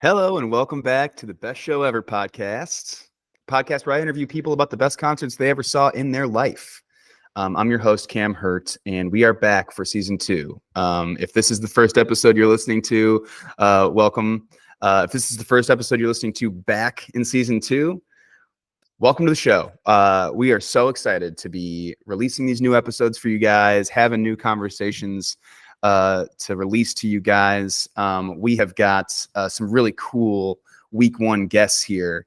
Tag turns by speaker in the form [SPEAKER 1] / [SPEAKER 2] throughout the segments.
[SPEAKER 1] Hello and welcome back to the Best Show Ever podcast where I interview people about the best concerts they ever saw in their life. I'm your host, Cam Herdt, and we are back for season 2. If this is the first episode you're listening to, welcome. If this is the first episode you're listening to back in season 2, welcome to the show. We are so excited to be releasing these new episodes for you guys, having new conversations to release to you guys. We have got some really cool week 1 guests here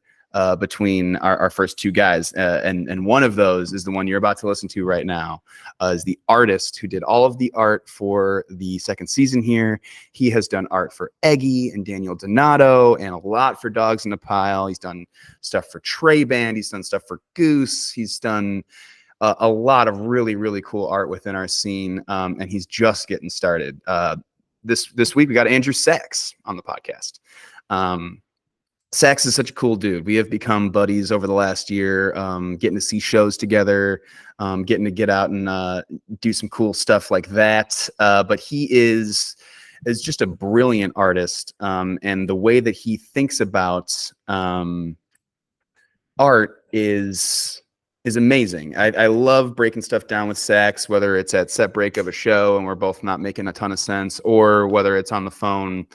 [SPEAKER 1] between our first 2 guys. And one of those is the one you're about to listen to right now, is the artist who did all of the art for the second season here. He has done art for Eggy and Daniel Donato and a lot for Dogs in a Pile. He's done stuff for Trey Band. He's done stuff for Goose. He's done a lot of really, really cool art within our scene, and he's just getting started. This week, we got Andrew Sax on the podcast. Sax is such a cool dude. We have become buddies over the last year, getting to see shows together, getting to get out and do some cool stuff like that. But he is just a brilliant artist, and the way that he thinks about art is amazing. I love breaking stuff down with Sax, whether it's at set break of a show and we're both not making a ton of sense, or whether it's on the phone,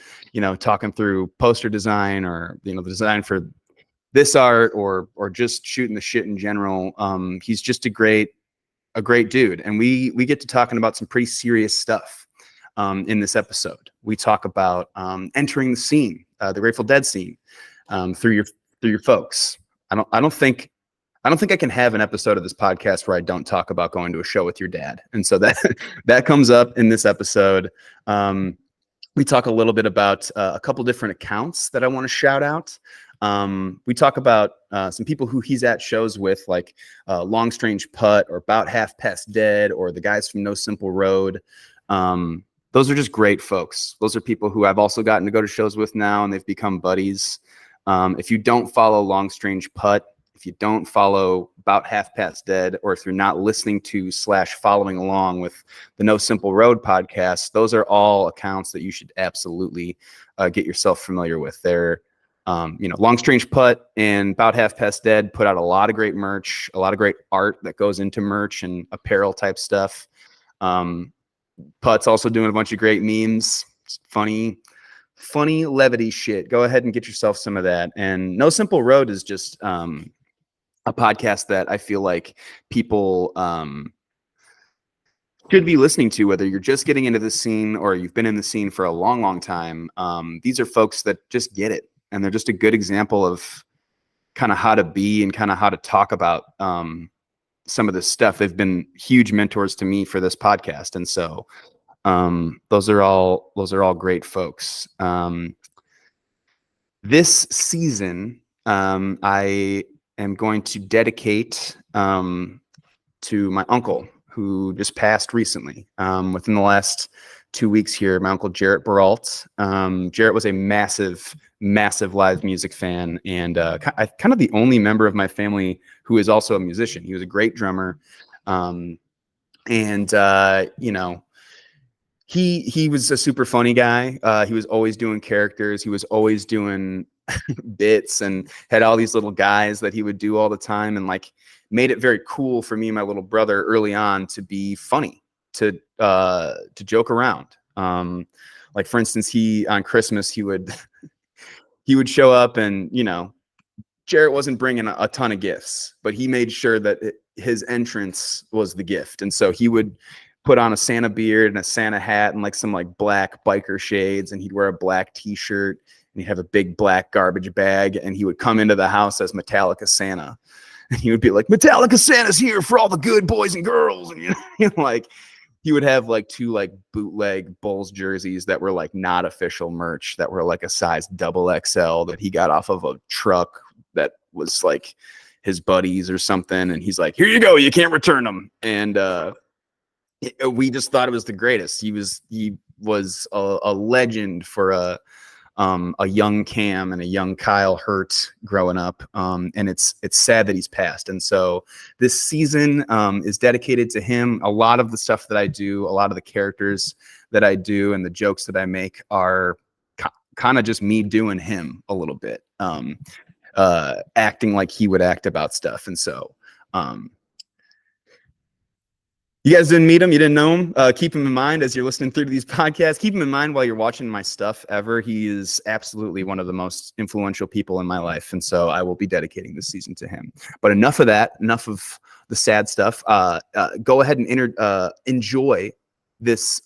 [SPEAKER 1] talking through poster design or, the design for this art or just shooting the shit in general. He's just a great dude. And we get to talking about some pretty serious stuff in this episode. We talk about entering the scene, the Grateful Dead scene, through your folks. I don't think I can have an episode of this podcast where I don't talk about going to a show with your dad. And so that comes up in this episode. We talk a little bit about a couple different accounts that I want to shout out. We talk about some people who he's at shows with, like Long Strange Putt or About Half Past Dead or the guys from No Simple Road. Those are just great folks. Those are people who I've also gotten to go to shows with now, and they've become buddies. If you don't follow Long Strange Putt, if you don't follow About Half Past Dead, or if you're not listening to / following along with the No Simple Road podcast, those are all accounts that you should absolutely get yourself familiar with. They're, Long Strange Putt and About Half Past Dead put out a lot of great merch, a lot of great art that goes into merch and apparel type stuff. Putt's also doing a bunch of great memes, funny levity shit. Go ahead and get yourself some of that. And No Simple Road is just a podcast that I feel like people should be listening to, whether you're just getting into the scene or you've been in the scene for a long, long time. These are folks that just get it, and they're just a good example of kind of how to be and kind of how to talk about some of this stuff. They've been huge mentors to me for this podcast, and so those are all great folks. This season, I am going to dedicate to my uncle, who just passed recently. Within the last 2 weeks here, my uncle Jarrett Baralt. Jarrett was a massive live music fan, and kind of the only member of my family who is also a musician. He was a great drummer, and he was a super funny guy. He was always doing characters. He was always doing bits and had all these little guys that he would do all the time, and like made it very cool for me and my little brother early on to be funny, to joke around. Like for instance, on Christmas he would show up, and Jarrett wasn't bringing a ton of gifts, but he made sure that his entrance was the gift. And so he would put on a Santa beard and a Santa hat and like some like black biker shades, and he'd wear a black t-shirt, and he'd have a big black garbage bag, and he would come into the house as Metallica Santa. And he would be like, Metallica Santa's here for all the good boys and girls. And like he would have like 2 like bootleg Bulls jerseys that were like not official merch, that were like a size XXL that he got off of a truck that was like his buddies or something. And he's like, here you go, you can't return them. And we just thought it was the greatest. He was a legend for a young Cam and a young Kyle Herdt growing up. And it's sad that he's passed. And so this season is dedicated to him. A lot of the stuff that I do, a lot of the characters that I do and the jokes that I make are kind of just me doing him a little bit, acting like he would act about stuff. And so, you guys didn't meet him. You didn't know him. Keep him in mind as you're listening through to these podcasts. Keep him in mind while you're watching my stuff ever. He is absolutely one of the most influential people in my life. And so I will be dedicating this season to him. But enough of that. Enough of the sad stuff. Go ahead and enjoy this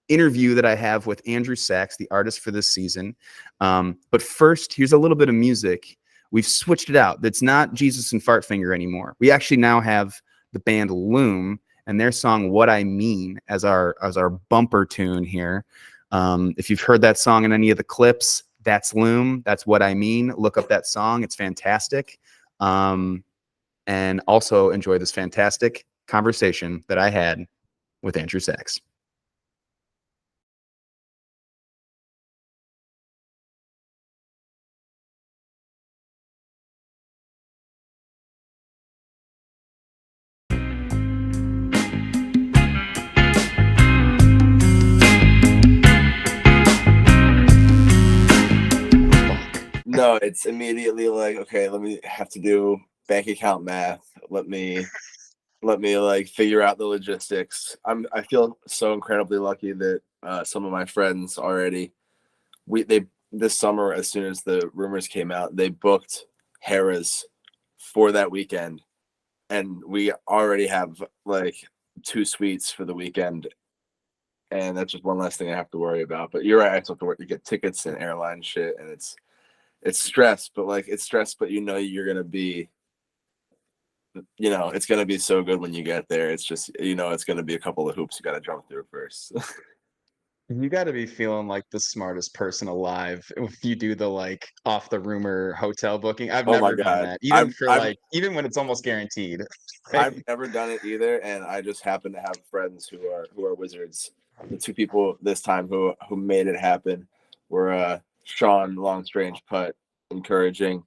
[SPEAKER 1] interview that I have with Andrew Sax, the artist for this season. But first, here's a little bit of music. We've switched it out. It's not Jesus and Fartfinger anymore. We actually now have the band Loom and their song "What I Mean" as our bumper tune here. If you've heard that song in any of the clips, that's Loom. That's "What I Mean." Look up that song. It's fantastic. And also enjoy this fantastic conversation that I had with Andrew Sax.
[SPEAKER 2] No, it's immediately like, okay, let me have to do bank account math. Let me like figure out the logistics. I feel so incredibly lucky that some of my friends already this summer, as soon as the rumors came out, they booked Harrah's for that weekend, and we already have like 2 suites for the weekend, and that's just one less thing I have to worry about. But you're right, I still have to work to get tickets and airline shit, and it's stress, but like it's stress, but you're gonna be, it's gonna be so good when you get there. It's just, it's gonna be a couple of hoops you gotta jump through first.
[SPEAKER 1] You got to be feeling like the smartest person alive if you do the like off the rumor hotel booking. I've
[SPEAKER 2] Oh my
[SPEAKER 1] never done
[SPEAKER 2] God.
[SPEAKER 1] that, even when it's almost guaranteed.
[SPEAKER 2] I've never done it either, and I just happen to have friends who are wizards. The 2 people this time who made it happen were Sean, long strange putt, encouraging,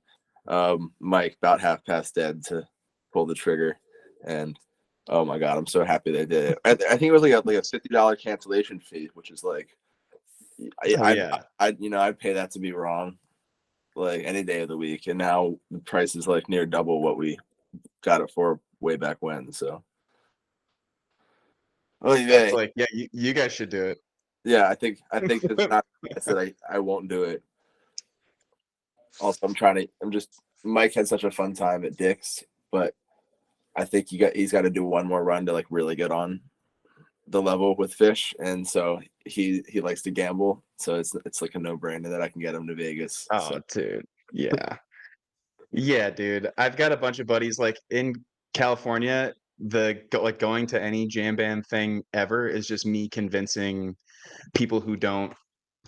[SPEAKER 2] Mike, about half past dead to pull the trigger, and oh my God, I'm so happy they did it. I think it was like a $50 cancellation fee, which is like, I'd pay that to be wrong, like any day of the week, and now the price is like near double what we got it for way back when. So, oh yeah,
[SPEAKER 1] It's like, yeah, you guys should do it.
[SPEAKER 2] yeah. I think it's not. I said I won't do it. Also, Mike had such a fun time at Dick's, but I think he's got to do one more run to like really get on the level with Phish, and so he likes to gamble, so it's like a no-brainer that I can get him to Vegas.
[SPEAKER 1] Oh,
[SPEAKER 2] So.
[SPEAKER 1] dude. Yeah. Yeah, dude. I've got a bunch of buddies like in California. Going to any jam band thing ever is just me convincing people who don't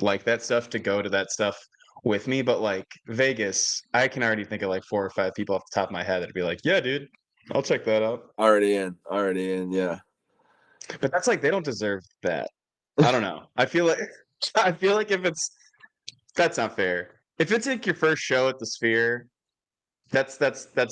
[SPEAKER 1] like that stuff to go to that stuff with me. But like Vegas, I can already think of like 4 or 5 people off the top of my head that'd be like, yeah, dude, I'll check that out.
[SPEAKER 2] Already in, yeah.
[SPEAKER 1] But that's like they don't deserve that. I don't know. I feel like that's not fair. If it's like your first show at the Sphere, that's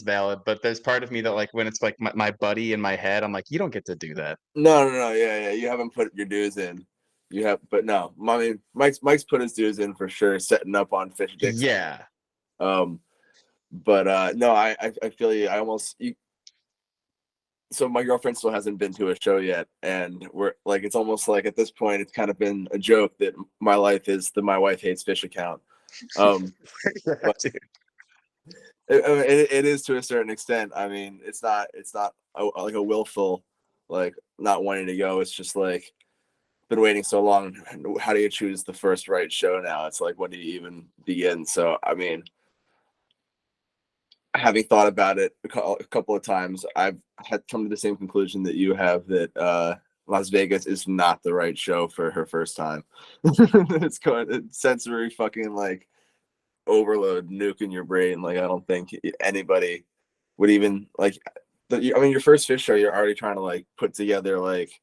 [SPEAKER 1] valid. But there's part of me that like when it's like my buddy in my head, I'm like, you don't get to do that.
[SPEAKER 2] No, yeah. You haven't put your dues in. You have, but no. I mean, Mike's put his dues in for sure, setting up on Phish Dicks.
[SPEAKER 1] Yeah.
[SPEAKER 2] But no, I feel you. So my girlfriend still hasn't been to a show yet, and we're like, it's almost like at this point, it's kind of been a joke that my life is the "My Wife Hates Phish" account. But it is to a certain extent. I mean, it's not like a willful, like not wanting to go. It's just like been waiting so long. How do you choose the first right show now? It's like, when do you even begin? So I mean, having thought about it a couple of times, I've had come to the same conclusion that you have, that Las Vegas is not the right show for her first time. It's sensory fucking like overload, nuking your brain. Like, I don't think anybody would even like. Your first Phish show, you're already trying to like put together like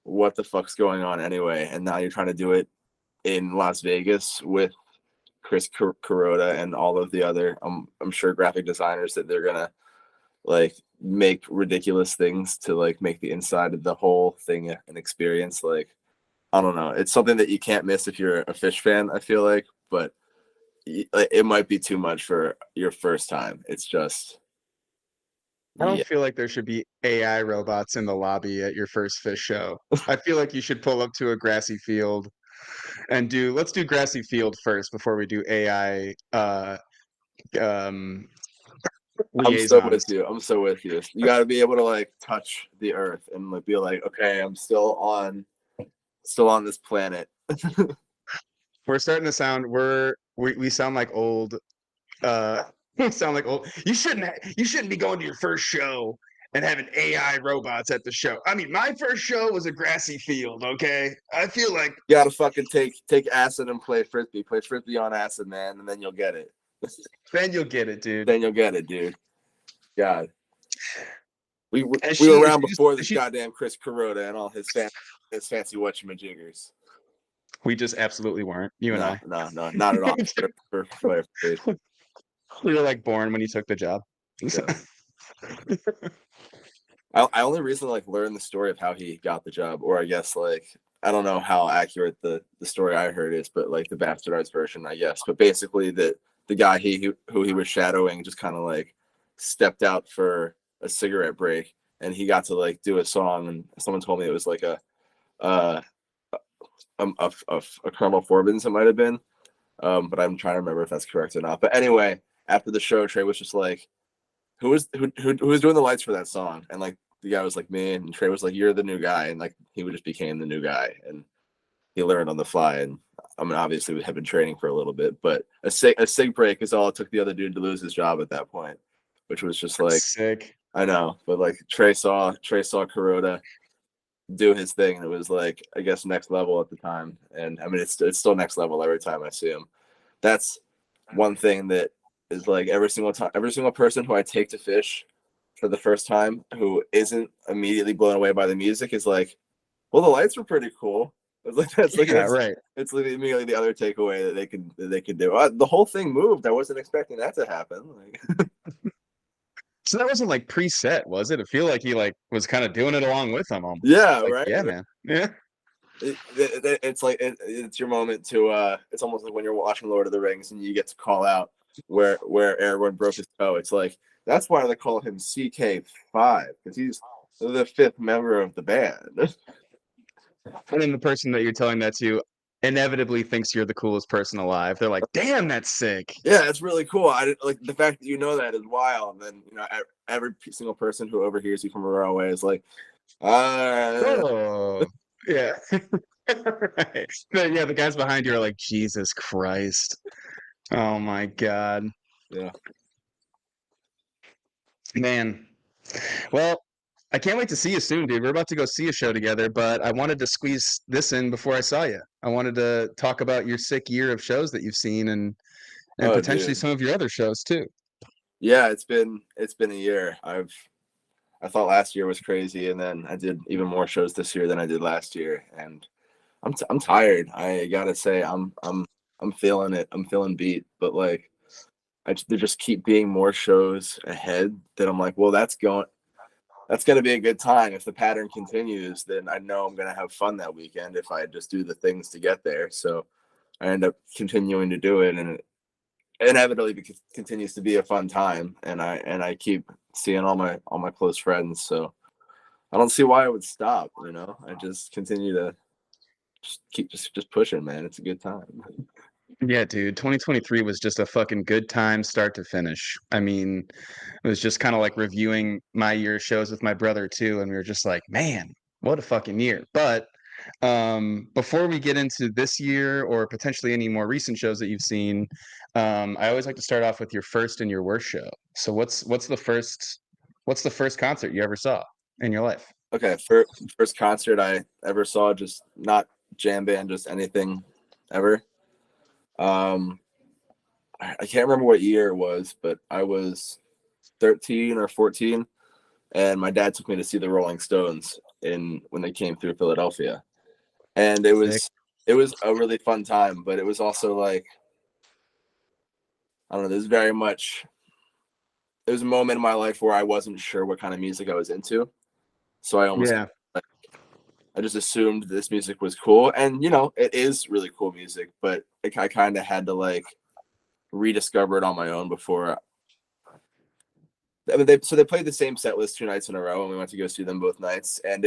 [SPEAKER 2] what the fuck's going on anyway, and now you're trying to do it in Las Vegas with Chris Kuroda and all of the other, I'm sure, graphic designers that they're gonna like make ridiculous things to like make the inside of the whole thing an experience. Like, I don't know, it's something that you can't miss if you're a Phish fan, I feel like. but it might be too much for your first time. It's just.
[SPEAKER 1] I don't feel like there should be AI robots in the lobby at your first Phish show. I feel like you should pull up to a grassy field and let's do grassy field first before we do AI um,
[SPEAKER 2] I'm so
[SPEAKER 1] liaisons.
[SPEAKER 2] with you. I'm so with you. You got to be able to like touch the earth and like be like, okay, I'm still on this planet.
[SPEAKER 1] We're starting to sound we sound like old we sound like old. You shouldn't be going to your first show and having AI robots at the show. I mean, my first show was a grassy field, okay? I feel like
[SPEAKER 2] you got to fucking take acid and play frisbee. Play frisbee on acid, man, and then you'll get it.
[SPEAKER 1] Then you'll get it, dude.
[SPEAKER 2] Then you'll get it, dude. God. We were around before this goddamn Chris Kuroda and all his fancy whatchamajiggers.
[SPEAKER 1] We just absolutely weren't. You and I.
[SPEAKER 2] No, not at all.
[SPEAKER 1] We were like born when you took the job.
[SPEAKER 2] Yeah. I only recently like learned the story of how he got the job, or I guess like I don't know how accurate the story I heard is, but like the bastardized version, I guess. But basically, that the guy who he was shadowing just kind of like stepped out for a cigarette break, and he got to like do a song, and someone told me it was like a Colonel Forbin's, it might have been, but I'm trying to remember if that's correct or not. But anyway, after the show, Trey was just like, who was doing the lights for that song? And like the guy was like, me, and Trey was like, you're the new guy, and like he just became the new guy, and he learned on the fly. And I mean, obviously we had been training for a little bit, but a sig break is all it took the other dude to lose his job at that point, which was just like
[SPEAKER 1] sick.
[SPEAKER 2] I know, but like Trey saw Kuroda do his thing, and it was like I guess next level at the time. And I mean, it's still next level every time I see him. That's one thing that is like every single person who I take to Phish for the first time who isn't immediately blown away by the music is like, well, the lights were pretty cool. It's like that's
[SPEAKER 1] right.
[SPEAKER 2] It's like immediately the other takeaway that they could do. The whole thing moved. I wasn't expecting that to happen. Like.
[SPEAKER 1] So that wasn't like preset, was it? I feel like he like was kind of doing it along with them.
[SPEAKER 2] Yeah,
[SPEAKER 1] like,
[SPEAKER 2] right.
[SPEAKER 1] Yeah, man. Yeah.
[SPEAKER 2] It's like it's your moment to. It's almost like when you're watching Lord of the Rings and you get to call out where Aragorn broke his toe. It's like that's why they call him CK5 because he's the fifth member of the band.
[SPEAKER 1] And then the person that you're telling that to inevitably thinks you're the coolest person alive. They're like, "Damn, that's sick."
[SPEAKER 2] Yeah, it's really cool. I like the fact that you know that is wild. And then every single person who overhears you from a mile away is like,
[SPEAKER 1] oh, yeah. Right. Yeah, the guys behind you are like, Jesus Christ. Oh my God.
[SPEAKER 2] Yeah.
[SPEAKER 1] Man. Well, I can't wait to see you soon, dude. We're about to go see a show together, but I wanted to squeeze this in before I saw you. I wanted to talk about your sick year of shows that you've seen and potentially some of your other shows too.
[SPEAKER 2] Yeah, it's been a year. I thought last year was crazy, and then I did even more shows this year than I did last year, and I'm tired. I gotta say, I'm feeling it. I'm feeling beat, but like, there just keep being more shows ahead that I'm like, well, that's gonna be a good time. If the pattern continues, then I know I'm gonna have fun that weekend if I just do the things to get there. So I end up continuing to do it, and it inevitably continues to be a fun time. And I keep seeing all my close friends. So I don't see why I would stop. I just continue to keep pushing, man. It's a good time.
[SPEAKER 1] Yeah, dude. 2023 was just a fucking good time, start to finish. I mean, it was just kind of like reviewing my year shows with my brother too, and we were just like, man, what a fucking year. But before we get into this year or potentially any more recent shows that you've seen, I always like to start off with your first and your worst show. So what's the first concert you ever saw in your life?
[SPEAKER 2] Okay, first concert I ever saw, just not jam band, just anything ever. I can't remember what year it was, but I was 13 or 14, and my dad took me to see the Rolling Stones when they came through Philadelphia, and it was a really fun time. But it was also like, I don't know, it was a moment in my life where I wasn't sure what kind of music I was into, so I almost I just assumed this music was cool, and it is really cool music, but I kind of had to like rediscover it on my own before. I mean, they played the same set list 2 nights in a row, and we went to go see them both nights. And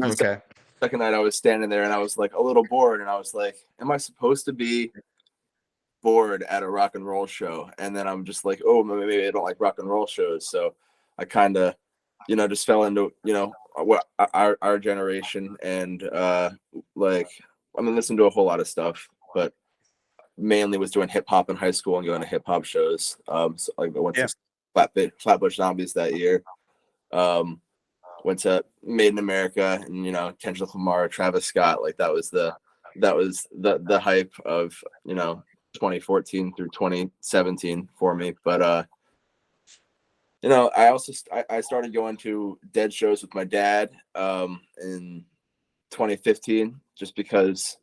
[SPEAKER 1] Okay.
[SPEAKER 2] second night I was standing there, and I was like a little bored, and I was like, "Am I supposed to be bored at a rock and roll show?" And then I'm just like, "Oh, maybe I don't like rock and roll shows." So I kind of, just fell into what our generation, and like I'm listening to a whole lot of stuff, but mainly was doing hip hop in high school and going to hip hop shows. So like I went
[SPEAKER 1] Yeah.
[SPEAKER 2] to Flatbush Zombies that year. Went to Made in America, and Kendrick Lamar, Travis Scott. Like that was the hype of 2014 through 2017 for me. But I also I started going to Dead shows with my dad in 2015, just because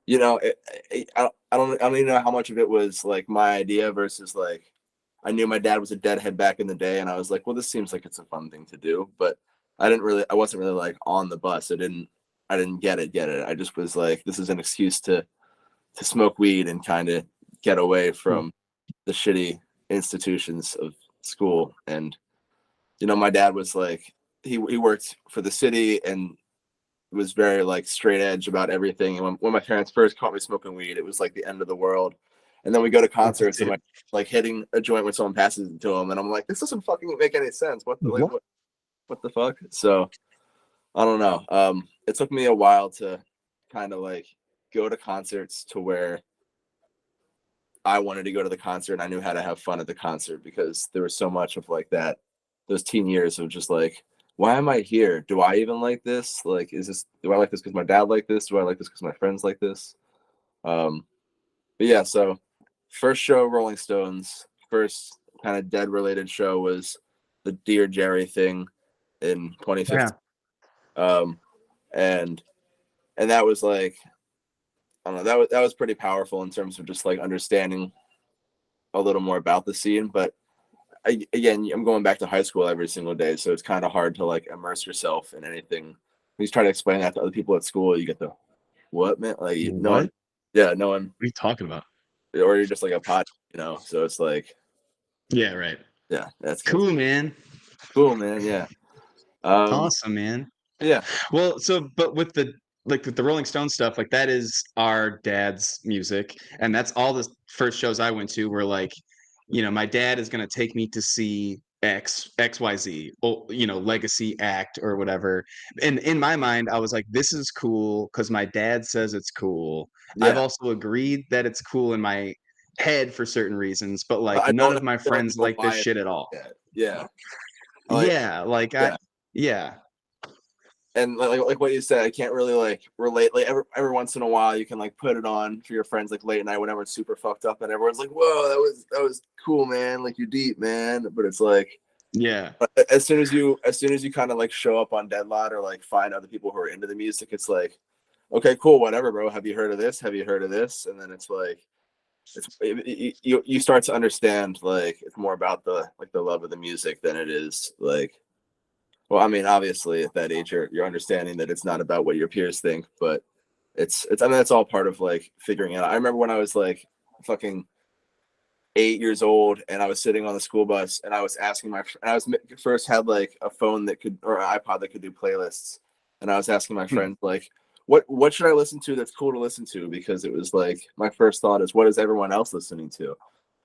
[SPEAKER 2] I don't even know how much of it was like my idea versus like I knew my dad was a Deadhead back in the day, and I was like, well, this seems like it's a fun thing to do, but I wasn't really like on the bus. I didn't get it. I just was like, this is an excuse to smoke weed and kind of get away from the shitty institutions of school. And my dad was like, he worked for the city and was very like straight edge about everything. And when my parents first caught me smoking weed, it was like the end of the world. And then we go to concerts and like hitting a joint when someone passes it to them, and I'm like, this doesn't fucking make any sense. What the fuck? So I don't know. It took me a while to kind of like go to concerts to where I wanted to go to the concert and I knew how to have fun at the concert, because there was so much of like that, those teen years of just like, why am I here? Do I even like this? Like, do I like this because my dad liked this? Do I like this because my friends like this? But yeah, so first show, Rolling Stones. First kind of Dead related show was the Dear Jerry thing in 2015.
[SPEAKER 1] Yeah.
[SPEAKER 2] And that was like, I don't know, that was pretty powerful in terms of just like understanding a little more about the scene. But again, I'm going back to high school every single day, so it's kind of hard to like immerse yourself in anything. When you try to explain that to other people at school, you get the what, man? Like no one, yeah, no one.
[SPEAKER 3] What are you talking about?
[SPEAKER 2] Or you're just like a pod, So it's like,
[SPEAKER 3] yeah, right.
[SPEAKER 2] Yeah, that's
[SPEAKER 1] cool, man.
[SPEAKER 2] Cool, man. Yeah.
[SPEAKER 1] Awesome, man.
[SPEAKER 2] Yeah.
[SPEAKER 1] Well, but with the Rolling Stone stuff, like that is our dad's music, and that's all the first shows I went to were like, my dad is gonna take me to see XYZ, legacy act or whatever. And in my mind, I was like, this is cool because my dad says it's cool.
[SPEAKER 2] Yeah.
[SPEAKER 1] I've also agreed that it's cool in my head for certain reasons, but like none of my friends like this shit at all.
[SPEAKER 2] Yeah.
[SPEAKER 1] Yeah.
[SPEAKER 2] And like what you said, I can't really like relate. Like every once in a while, you can like put it on for your friends like late at night whenever it's super fucked up, and everyone's like, "Whoa, that was cool, man! Like you're deep, man." But it's like,
[SPEAKER 1] yeah.
[SPEAKER 2] As soon as you kind of like show up on Deadlot or like find other people who are into the music, it's like, okay, cool, whatever, bro. Have you heard of this? Have you heard of this? And then it's like, you start to understand like it's more about the love of the music than it is like. Well, I mean, obviously, at that age, you're understanding that it's not about what your peers think, but it's. I mean, that's all part of like figuring it out. I remember when I was like fucking 8 years old, and I was sitting on the school bus, and I was asking first had like a phone that could, or an iPod that could do playlists, and I was asking my friends like, what should I listen to that's cool to listen to? Because it was like my first thought is, what is everyone else listening to?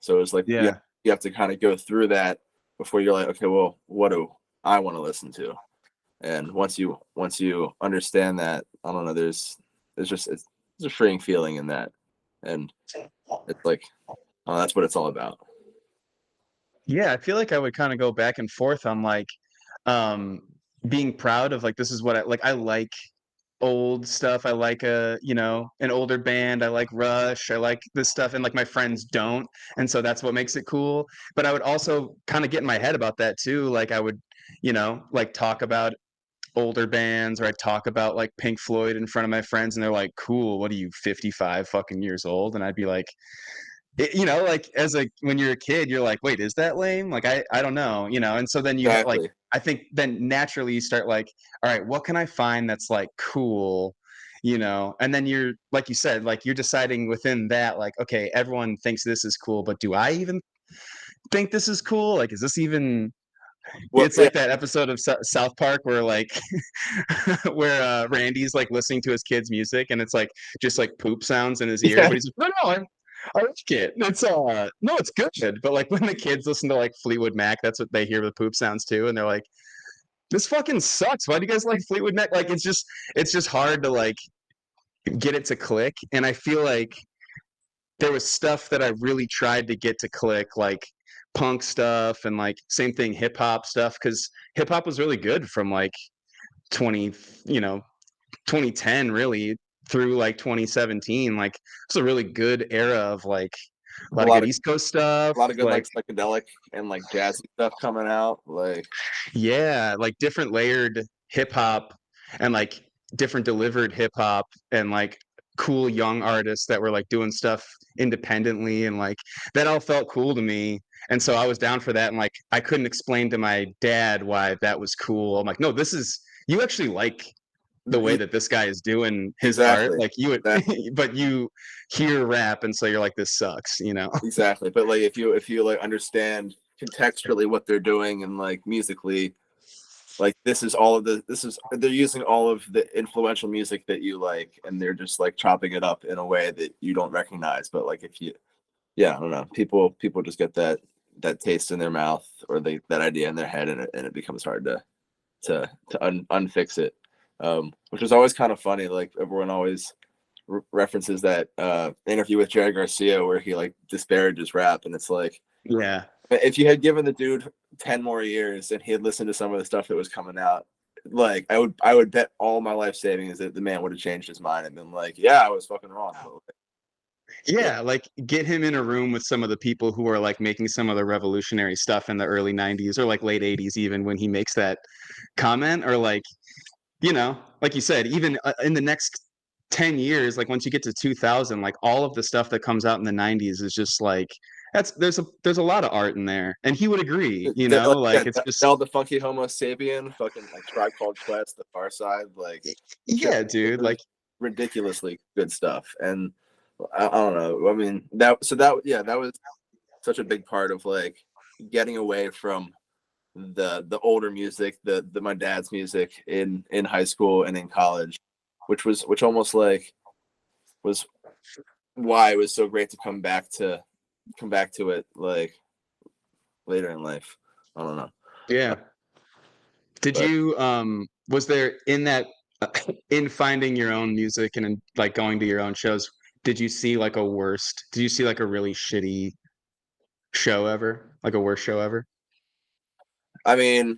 [SPEAKER 2] So it was like, you have to kind of go through that before you're like, okay, well, what do I want to listen to? And once you understand that, I don't know, there's a freeing feeling in that, and it's like, oh, that's what it's all about.
[SPEAKER 1] Yeah, I feel like I would kind of go back and forth on like being proud of like, this is what I like old stuff. I like an older band. I like Rush. I like this stuff, and like my friends don't, and so that's what makes it cool. But I would also kind of get in my head about that too. Like I would, like talk about older bands, or I'd talk about like Pink Floyd in front of my friends, and they're like, cool, what are you, 55 fucking years old? And I'd be like, you know, like when you're a kid, you're like, wait, is that lame? Like, I don't know, you know? And so then you like,
[SPEAKER 2] Exactly.
[SPEAKER 1] I think then naturally you start like, all right, what can I find that's like cool, you know? And then you're, like you said, like you're deciding within that, like, okay, everyone thinks this is cool, but do I even think this is cool? Like, is this even,
[SPEAKER 2] Well,
[SPEAKER 1] it's
[SPEAKER 2] yeah,
[SPEAKER 1] like that episode of South Park where like where Randy's like listening to his kids' music and it's like just like poop sounds in his ear,
[SPEAKER 2] yeah,
[SPEAKER 1] but he's like, no, I like it. It's no, it's good. But like when the kids listen to like Fleetwood Mac, that's what they hear the poop sounds too, and they're like, this fucking sucks. Why do you guys like Fleetwood Mac? Like it's just hard to like get it to click. And I feel like there was stuff that I really tried to get to click, like punk stuff and like same thing hip hop stuff, because hip hop was really good from like 20, you know, 2010 really through like 2017. Like it's a really good era of like a
[SPEAKER 2] a
[SPEAKER 1] lot of
[SPEAKER 2] lot
[SPEAKER 1] good
[SPEAKER 2] of
[SPEAKER 1] East Coast stuff.
[SPEAKER 2] a lot of good
[SPEAKER 1] Like
[SPEAKER 2] like psychedelic and like jazzy stuff coming out. Like
[SPEAKER 1] yeah, like different layered hip hop and like different delivered hip hop and like cool young artists that were like doing stuff independently and like that all felt cool to me. And so I was down for that and like I couldn't explain to my dad why that was cool. I'm like, no, this is you actually like the way that this guy is doing his art,
[SPEAKER 2] exactly.
[SPEAKER 1] like you would
[SPEAKER 2] That
[SPEAKER 1] but you hear rap and so you're like this sucks, you know.
[SPEAKER 2] exactly. But like if you like understand contextually what they're doing and like musically, like this is all of this is they're using all of the influential music that you like and they're just like chopping it up in a way that you don't recognize. But like if you yeah, I don't know. People just get that taste in their mouth or that idea in their head and it becomes hard to unfix it. Which was always kind of funny. Like everyone always references that interview with Jerry Garcia where he like disparages rap, and it's like
[SPEAKER 1] Yeah.
[SPEAKER 2] if you had given the dude 10 more years and he had listened to some of the stuff that was coming out, like I would bet all my life savings that the man would have changed his mind and been like, yeah, I was fucking wrong. But, like, yeah,
[SPEAKER 1] Yeah, like get him in a room with some of the people who are like making some of the revolutionary stuff in the early 90s or like late 80s even when he makes that comment or like, you know, like you said, even in the next 10 years, like once you get to 2000, like all of the stuff that comes out in the 90s is just like that's there's a lot of art in there. And he would agree, you know,
[SPEAKER 2] like,
[SPEAKER 1] like
[SPEAKER 2] yeah,
[SPEAKER 1] it's just
[SPEAKER 2] Del the Funky Homo Sapien, fucking like Tribe Called Quest, The Far Side, like just
[SPEAKER 1] yeah, dude, like
[SPEAKER 2] ridiculously good stuff. And I don't know. I mean that was such a big part of like getting away from the older music, the my dad's music in high school and in college, which almost like was why it was so great to come back to it like later in life. I don't know.
[SPEAKER 1] yeah. Did
[SPEAKER 2] But
[SPEAKER 1] you was there in that in finding your own music and in, like going to your own shows, did you see like a really shitty show ever? Like a worst show ever?
[SPEAKER 2] I mean,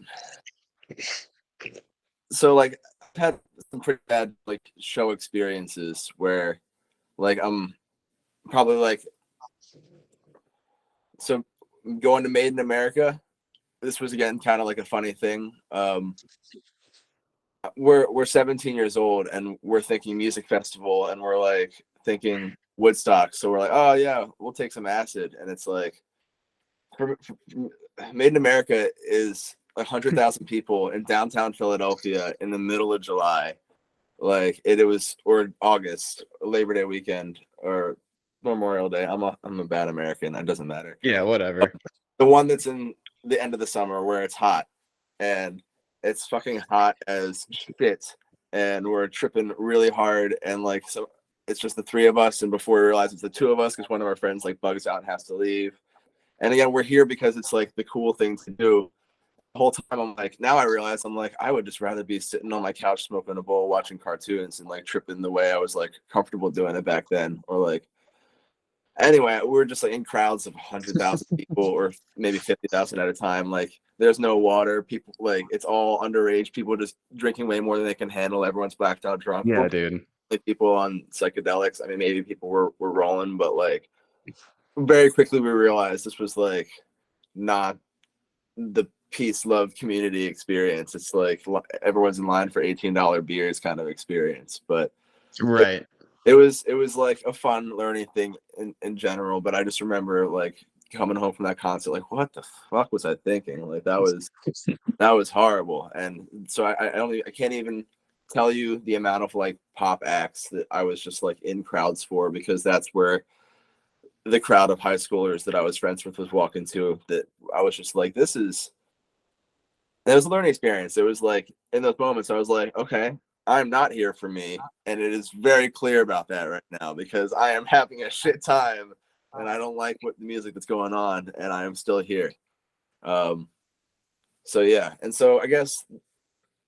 [SPEAKER 2] so like I've had some pretty bad like show experiences where like I'm probably like so going to Made in America. This was again kind of like a funny thing. We're 17 years old and we're thinking music festival and we're like thinking Woodstock. So we're like, oh yeah, we'll take some acid. And it's like for Made in America is 100,000 people in downtown Philadelphia in the middle of July. Like it was or August, Labor Day weekend or Memorial Day. I'm a bad American. That doesn't matter.
[SPEAKER 1] Yeah, whatever.
[SPEAKER 2] The one that's in the end of the summer where it's hot and it's fucking hot as shit and we're tripping really hard and like so it's just the three of us and before we realize it's the two of us because one of our friends like bugs out and has to leave. And again, we're here because it's like the cool thing to do. The whole time I'm like, now I realize I'm like, I would just rather be sitting on my couch smoking a bowl, watching cartoons and like tripping the way I was like comfortable doing it back then. Or like anyway, we're just like in crowds of 100,000 people or maybe 50,000 at a time. Like there's no water. People like it's all underage people just drinking way more than they can handle. Everyone's blacked out drunk.
[SPEAKER 1] Yeah, dude.
[SPEAKER 2] Like people on psychedelics. I mean, maybe people were rolling, but like very quickly we realized this was like not the peace, love, community experience. It's like everyone's in line for $18 beers kind of experience. But
[SPEAKER 1] Right.
[SPEAKER 2] it was like a fun learning thing in general, but I just remember like coming home from that concert like, what the fuck was I thinking? Like that was horrible. And so I can't even tell you the amount of like pop acts that I was just like in crowds for, because that's where the crowd of high schoolers that I was friends with was walking to, that I was just like, it was a learning experience. It was like in those moments I was like, okay, I'm not here for me. And it is very clear about that right now, because I am having a shit time and I don't like what the music that's going on, and I am still here. So yeah. And so I guess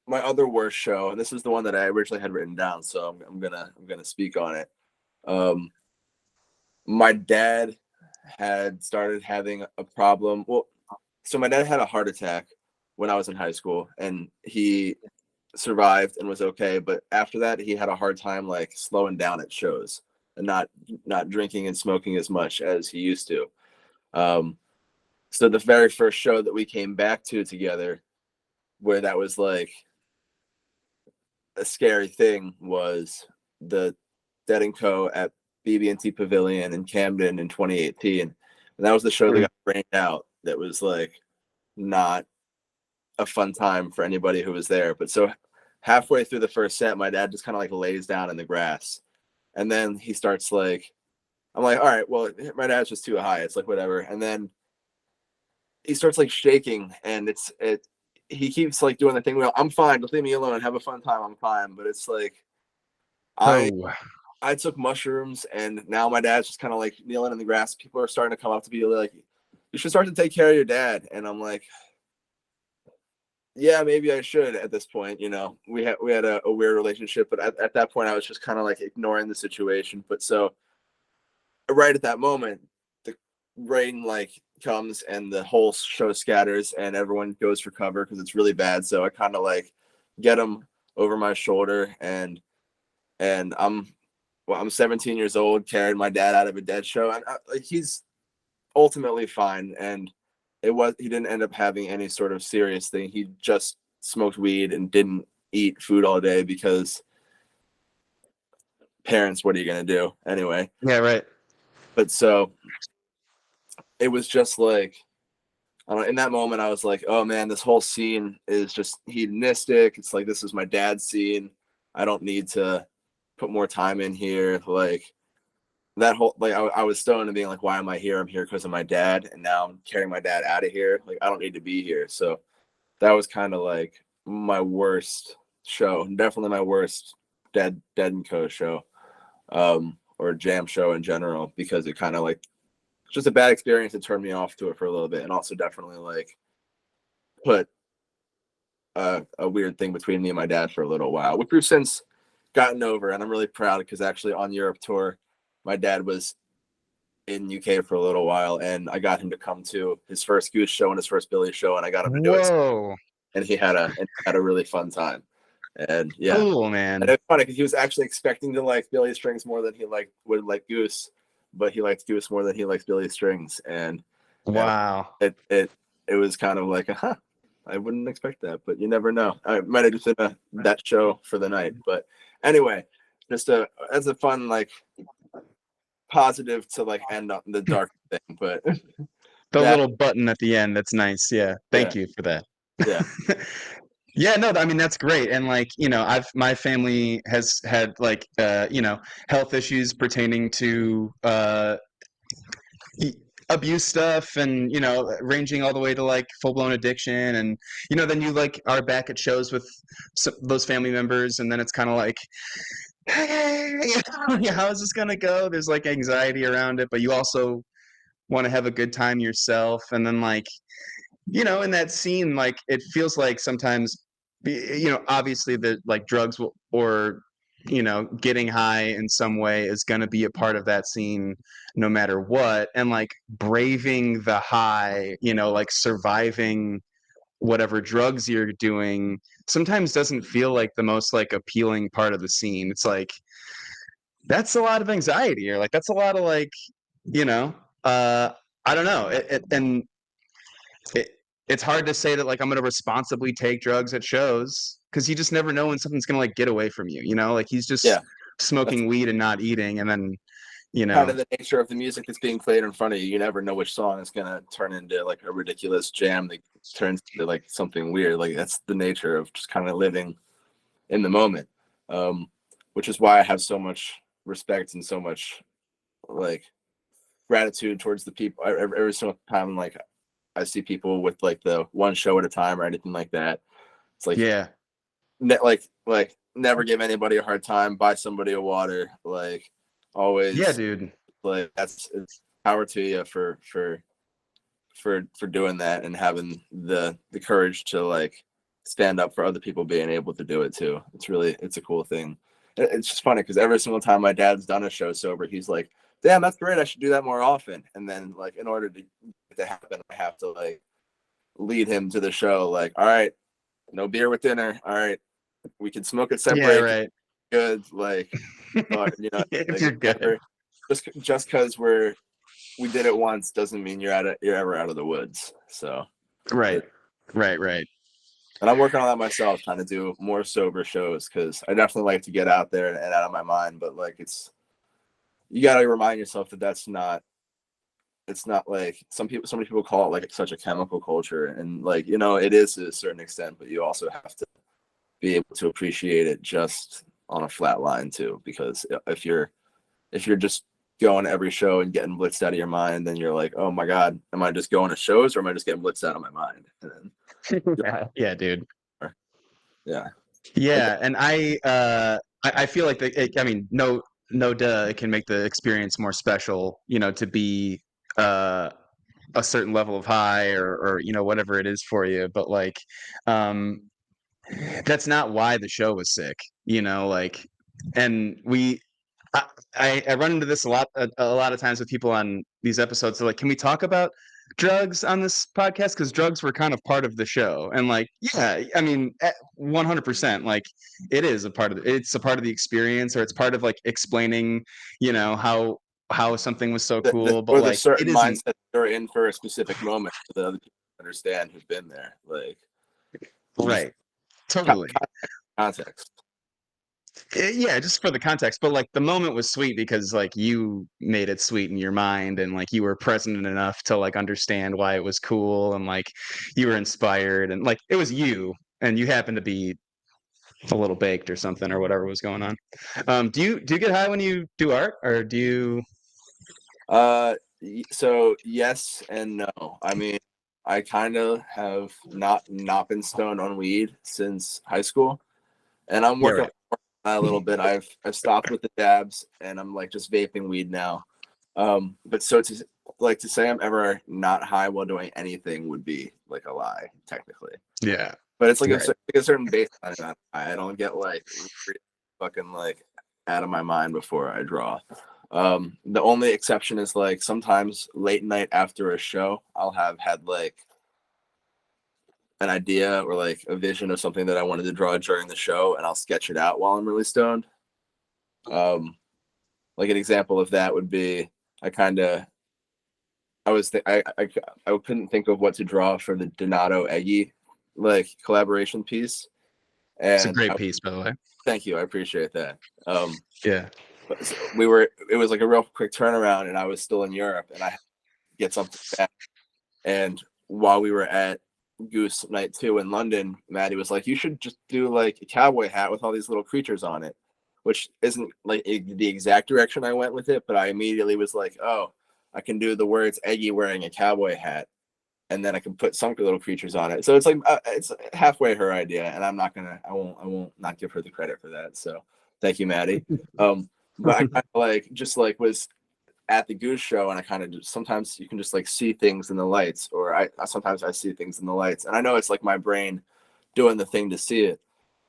[SPEAKER 2] my other worst show, and this is the one that I originally had written down, so I'm gonna speak on it. My dad had started having a problem. Well, so my dad had a heart attack when I was in high school, and he survived and was okay. But after that, he had a hard time like slowing down at shows and not drinking and smoking as much as he used to. So the very first show that we came back to together, where that was like a scary thing, was the Dead and Co at BB&T Pavilion in Camden in 2018, and that was the show that got rained out. That was like not a fun time for anybody who was there. But so halfway through the first set, my dad just kind of like lays down in the grass, and then he starts like, I'm like, all right, well, my dad's just too high. It's like whatever, and then he starts like shaking, and he keeps like doing the thing. Well, I'm fine. Just leave me alone. Have a fun time. I'm fine. But it's like I took mushrooms, and now my dad's just kind of like kneeling in the grass. People are starting to come up to be like, you should start to take care of your dad. And I'm like, yeah, maybe I should at this point. You know, we had a weird relationship, but at that point I was just kind of like ignoring the situation. But so right at that moment, the rain like comes and the whole show scatters and everyone goes for cover because it's really bad. So I kind of like get him over my shoulder, and I'm 17 years old, carrying my dad out of a dead show, and he's ultimately fine. And he didn't end up having any sort of serious thing. He just smoked weed and didn't eat food all day because parents, what are you going to do anyway?
[SPEAKER 1] Yeah, right.
[SPEAKER 2] But so it was just like, I don't know, in that moment I was like, oh man, this whole scene is just hedonistic. It's like, this is my dad's scene. I don't need to put more time in here. Like that whole, like I was stoned and being like, why am I here? I'm here because of my dad, and now I'm carrying my dad out of here. Like I don't need to be here. So that was kind of like my worst show, definitely my worst Dead and Co show, or jam show in general, because it kind of like just a bad experience. It turned me off to it for a little bit, and also definitely like put a weird thing between me and my dad for a little while, which we've since gotten over. And I'm really proud, because actually on Europe tour, my dad was in UK for a little while, and I got him to come to his first Goose show and his first Billy show, and I got him to do it. And he had a really fun time. And yeah,
[SPEAKER 1] cool, man.
[SPEAKER 2] And it's funny because he was actually expecting to like Billy Strings more than he would like Goose, but he liked Goose more than he likes Billy Strings. And
[SPEAKER 1] wow,
[SPEAKER 2] it was kind of like, I wouldn't expect that, but you never know. I might have just been that show for the night. But anyway, just as a fun like positive to like end on the dark thing. But
[SPEAKER 1] the little button at the end, that's nice. Yeah, thank you for that.
[SPEAKER 2] Yeah.
[SPEAKER 1] Yeah, no, I mean, that's great. And like, you know, my family has had like, you know, health issues pertaining to abuse stuff, and, you know, ranging all the way to like full-blown addiction. And, you know, then you like are back at shows with those family members, and then it's kind of like, hey, how is this gonna go? There's like anxiety around it, but you also want to have a good time yourself. And then like, you know, in that scene, like it feels like sometimes, you know, obviously the like drugs will, or, you know, getting high in some way is going to be a part of that scene no matter what. And like braving the high, you know, like surviving whatever drugs you're doing sometimes doesn't feel like the most like appealing part of the scene. It's like, that's a lot of anxiety, or like that's a lot of like, you know, I don't know. It's hard to say that like I'm going to responsibly take drugs at shows, because you just never know when something's going to like get away from you, you know, like he's just smoking weed and not eating, and then
[SPEAKER 2] kind of the nature of the music that's being played in front of you. You never know which song is gonna turn into like a ridiculous jam that turns into like something weird. Like that's the nature of just kind of living in the moment, which is why I have so much respect and so much like gratitude towards the people. Every single time like I see people with like the one show at a time or anything like that, it's like like never give anybody a hard time. Buy somebody a water. Like always,
[SPEAKER 1] yeah, dude.
[SPEAKER 2] Like it's power to you for doing that and having the courage to like stand up for other people being able to do it too. It's a cool thing. It's just funny because every single time my dad's done a show sober, he's like, damn, that's great, I should do that more often. And then like in order to happen, I have to like lead him to the show, like, all right, no beer with dinner, all right, we can smoke at set break,
[SPEAKER 1] right,
[SPEAKER 2] good, like but you know
[SPEAKER 1] if
[SPEAKER 2] like,
[SPEAKER 1] you're good.
[SPEAKER 2] just because we did it once doesn't mean you're ever out of the woods. So
[SPEAKER 1] right.
[SPEAKER 2] And I'm working on that myself, trying to do more sober shows because I definitely like to get out there and out of my mind. But like, you got to remind yourself that it's not like so many people call it like such a chemical culture, and like, you know, it is to a certain extent, but you also have to be able to appreciate it just on a flat line too. Because if you're just going to every show and getting blitzed out of your mind, then you're like, oh my God, am I just going to shows or am I just getting blitzed out of my mind? And then,
[SPEAKER 1] yeah, dude.
[SPEAKER 2] Yeah.
[SPEAKER 1] And I feel like I mean, no duh, it can make the experience more special, you know, to be a certain level of high or you know, whatever it is for you. But like, that's not why the show was sick, you know, like, and I run into this a lot of times with people on these episodes. They're like, can we talk about drugs on this podcast? Because drugs were kind of part of the show. And like, yeah, I mean, 100%, like it's a part of the experience, or it's part of like explaining, you know, how something was so cool. But
[SPEAKER 2] or
[SPEAKER 1] like,
[SPEAKER 2] the certain
[SPEAKER 1] it isn't
[SPEAKER 2] mindset they're in for a specific moment so that other people understand who've been there. Like,
[SPEAKER 1] right. Totally.
[SPEAKER 2] Context.
[SPEAKER 1] Yeah, just for the context, but like the moment was sweet because like you made it sweet in your mind, and like you were present enough to like understand why it was cool, and like you were inspired, and like it was you, and you happened to be a little baked or something or whatever was going on. Do you get high when you do art, or do you?
[SPEAKER 2] So yes and no. I mean, I kind of have not been stoned on weed since high school, and I'm working a little bit. I've stopped with the dabs, and I'm like just vaping weed now. But so to say I'm ever not high while doing anything would be like a lie, technically.
[SPEAKER 1] Yeah.
[SPEAKER 2] But it's like a certain baseline. I don't get like really fucking like out of my mind before I draw. The only exception is like sometimes late night after a show, I'll have had like an idea or like a vision of something that I wanted to draw during the show, and I'll sketch it out while I'm really stoned. Like an example of that would be I couldn't think of what to draw for the Donato Eggy like collaboration piece. And
[SPEAKER 1] it's a great piece, by the way.
[SPEAKER 2] Thank you, I appreciate that.
[SPEAKER 1] Yeah.
[SPEAKER 2] It was like a real quick turnaround, and I was still in Europe, and I had to get something back. And while we were at Goose Night 2 in London, Maddie was like, you should just do like a cowboy hat with all these little creatures on it, which isn't like the exact direction I went with it, but I immediately was like, oh, I can do the words Eggy wearing a cowboy hat, and then I can put some little creatures on it. So it's like it's halfway her idea, and I won't not give her the credit for that. So thank you, Maddie. But I kind of like just like was at the Goose show, and I kind of just sometimes you can just like see things in the lights, or I sometimes I see things in the lights, and I know it's like my brain doing the thing to see it.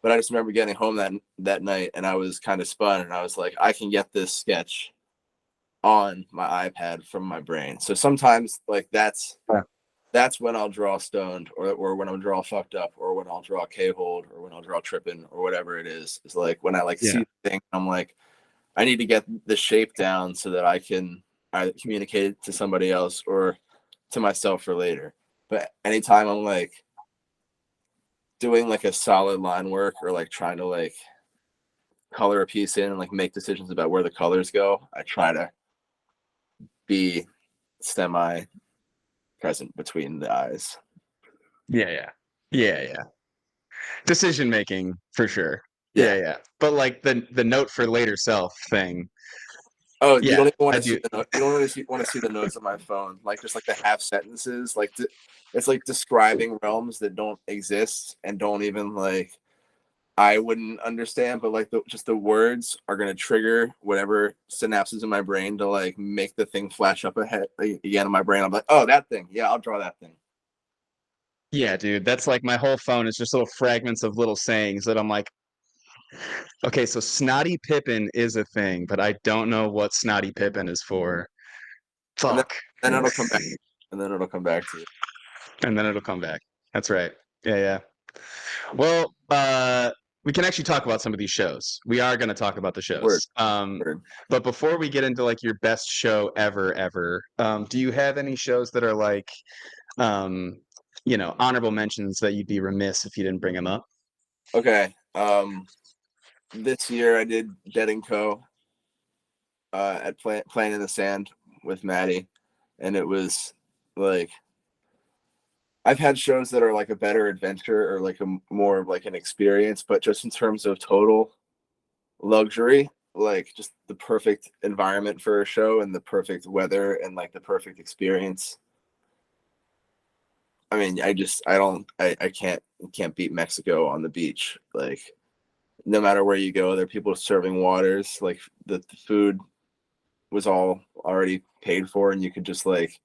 [SPEAKER 2] But I just remember getting home that night, and I was kind of spun, and I was like, I can get this sketch on my iPad from my brain. So sometimes like that's when I'll draw stoned, or when I'll draw fucked up, or when I'll draw K-hold, or when I'll draw tripping, or whatever it is. It's like when I like see the thing, I'm like, I need to get the shape down so that I can either communicate it to somebody else or to myself for later. But anytime I'm like doing like a solid line work or like trying to like color a piece in and like make decisions about where the colors go, I try to be semi present between the eyes.
[SPEAKER 1] Yeah. Decision making for sure.
[SPEAKER 2] Yeah.
[SPEAKER 1] Yeah. But like the note for later self thing.
[SPEAKER 2] Oh, you
[SPEAKER 1] Yeah,
[SPEAKER 2] don't even want
[SPEAKER 1] I
[SPEAKER 2] to see
[SPEAKER 1] do.
[SPEAKER 2] the note. You don't really want to see the notes on my phone. Like just like the half sentences. Like it's like describing realms that don't exist and don't even like I wouldn't understand. But like just the words are gonna trigger whatever synapses in my brain to like make the thing flash up ahead again in my brain. I'm like, oh, that thing. Yeah, I'll draw that thing.
[SPEAKER 1] Yeah, dude. That's like my whole phone is just little fragments of little sayings that I'm like, okay, so Snotty Pippin is a thing, but I don't know what Snotty Pippin is for.
[SPEAKER 2] And
[SPEAKER 1] Fuck.
[SPEAKER 2] then it'll come back. And then it'll come back to you.
[SPEAKER 1] And then it'll come back. That's right. Yeah. Well, we can actually talk about some of these shows. We are going to talk about the
[SPEAKER 2] Word.
[SPEAKER 1] shows. But before we get into like your best show ever, do you have any shows that are like, honorable mentions that you'd be remiss if you didn't bring them up?
[SPEAKER 2] Okay. This year I did Dead and Co. At Playing in the Sand with Maddie, and it was like I've had shows that are like a better adventure or like a more of like an experience, but just in terms of total luxury, like just the perfect environment for a show and the perfect weather and like the perfect experience. I mean, I can't beat Mexico on the beach. Like no matter where you go, there are people serving waters. Like the food was all already paid for, and you could just like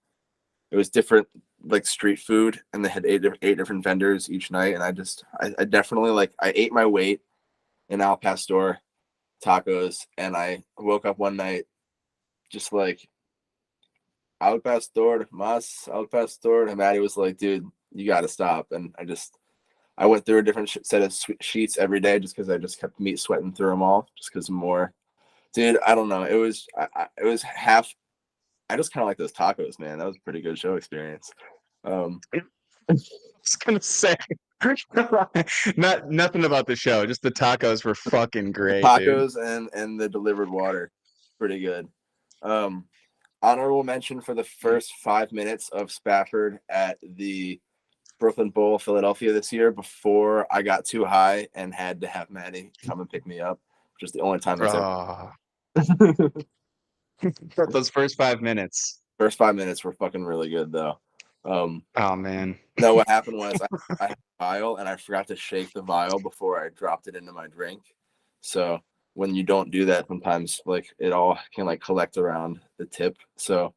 [SPEAKER 2] it was different like street food, and they had eight different vendors each night. And I definitely like I ate my weight in al pastor tacos, and I woke up one night just like al pastor mas al pastor, and Maddie was like, dude, you got to stop. And I went through a different set of sheets every day just because I just kept meat sweating through them all just because more. Dude, I don't know. It was half. I just kind of like those tacos, man. That was a pretty good show experience.
[SPEAKER 1] I was gonna say, nothing about the show. Just the tacos were fucking great,
[SPEAKER 2] Tacos
[SPEAKER 1] dude.
[SPEAKER 2] and the delivered water, pretty good. Honorable mention for the first 5 minutes of Spafford at the Brooklyn Bowl, Philadelphia this year before I got too high and had to have Maddie come and pick me up, which is the only time that's ever.
[SPEAKER 1] Those first 5 minutes.
[SPEAKER 2] First 5 minutes were fucking really good though.
[SPEAKER 1] Oh man.
[SPEAKER 2] No, what happened was I had a vial and I forgot to shake the vial before I dropped it into my drink. So when you don't do that, sometimes like it all can like collect around the tip. So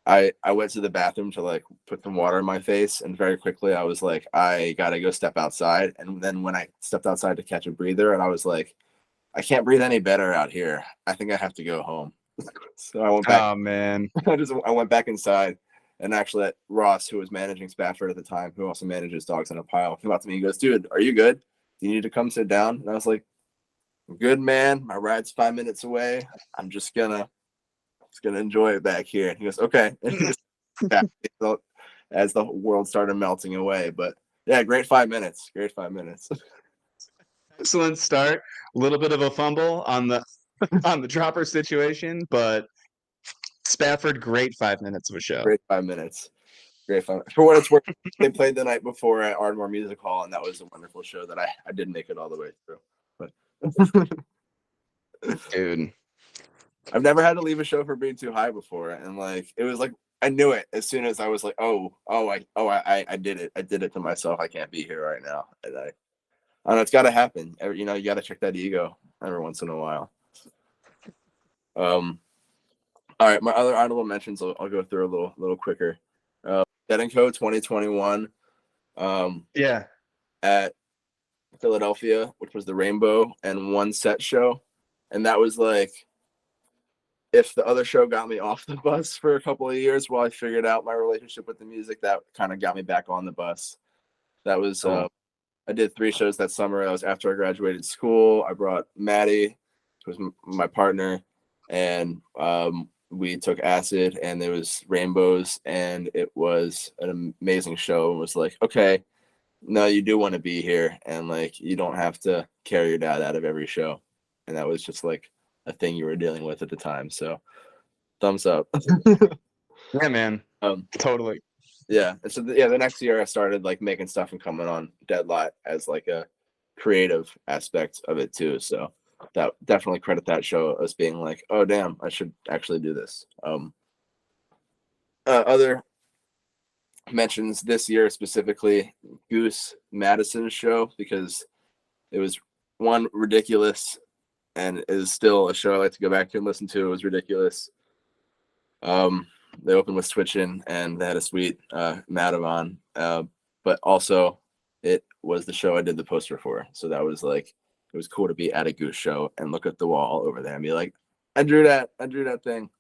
[SPEAKER 2] I went to the bathroom to like put some water in my face, and very quickly I was like, I gotta go step outside. And then when I stepped outside to catch a breather, and I was like, I can't breathe any better out here. I think I have to go home. So I went back.
[SPEAKER 1] Oh man.
[SPEAKER 2] I went back inside, and actually Ross, who was managing Spafford at the time, who also manages Dogs in a Pile, came up to me. He goes, "Dude, are you good? Do you need to come sit down?" And I was like, "I'm good, man. My ride's 5 minutes away. I'm just gonna enjoy it back here." And he goes, "Okay." And he just back as the world started melting away. But yeah, great 5 minutes. Great 5 minutes.
[SPEAKER 1] Excellent start. A little bit of a fumble on the dropper situation, but Spafford, great 5 minutes of a show.
[SPEAKER 2] Great 5 minutes. Great fun. For what it's worth, they played the night before at Ardmore Music Hall, and that was a wonderful show that I didn't make it all the way through. But
[SPEAKER 1] Dude.
[SPEAKER 2] I've never had to leave a show for being too high before, and like it was like I knew it as soon as I was like, I did it. I did it to myself. I can't be here right now. And I don't know, it's got to happen. You got to check that ego every once in a while. All right, my other honorable mentions, I'll go through a little quicker. Dead & Co. 2021.
[SPEAKER 1] Yeah.
[SPEAKER 2] At Philadelphia, which was the Rainbow and One Set show. And that was like, if the other show got me off the bus for a couple of years while I figured out my relationship with the music, that kind of got me back on the bus. That was,
[SPEAKER 1] Cool.
[SPEAKER 2] I did 3 shows that summer. That was after I graduated school. I brought Maddie, who was my partner, and we took acid, and there was rainbows, and it was an amazing show. It was like, okay, no, you do want to be here, and like you don't have to carry your dad out of every show. and that was just like a thing you were dealing with at the time. So thumbs up.
[SPEAKER 1] Yeah, man. Totally.
[SPEAKER 2] Yeah. And so the next year I started like making stuff and coming on Deadlot as like a creative aspect of it too. So that definitely credit that show as being like, oh damn, I should actually do this. Other mentions this year specifically, Goose Madison's show, because it was one ridiculous and is still a show I like to go back to and listen to. It was ridiculous. They opened with Switchin' and they had a sweet Madavon, but also it was the show I did the poster for. So that was like, it was cool to be at a Goose show and look at the wall over there and be like, I drew that thing.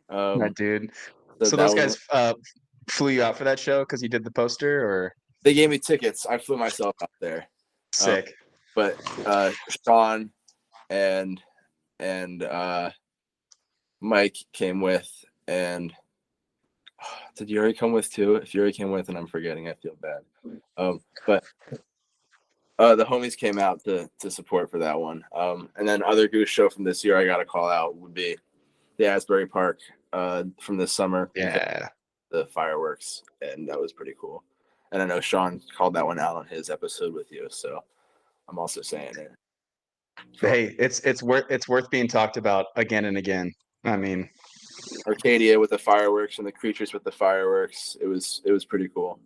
[SPEAKER 1] That dude.
[SPEAKER 2] So
[SPEAKER 1] So
[SPEAKER 2] that
[SPEAKER 1] those
[SPEAKER 2] was,
[SPEAKER 1] guys flew you out for that show because you did the poster, or
[SPEAKER 2] they gave me tickets. I flew myself out there.
[SPEAKER 1] sick?
[SPEAKER 2] But Sean and Mike came with, and did Yuri come with too? If Yuri came with and I'm forgetting, I feel bad. But the homies came out to support for that one. And then other Goose show from this year I got to call out would be the Asbury Park from this summer.
[SPEAKER 1] Yeah.
[SPEAKER 2] The fireworks, and that was pretty cool. And I know Sean called that one out on his episode with you, so I'm also saying it.
[SPEAKER 1] Hey, it's worth being talked about again and again. I mean,
[SPEAKER 2] Arcadia with the fireworks and the creatures with the fireworks. It was pretty cool.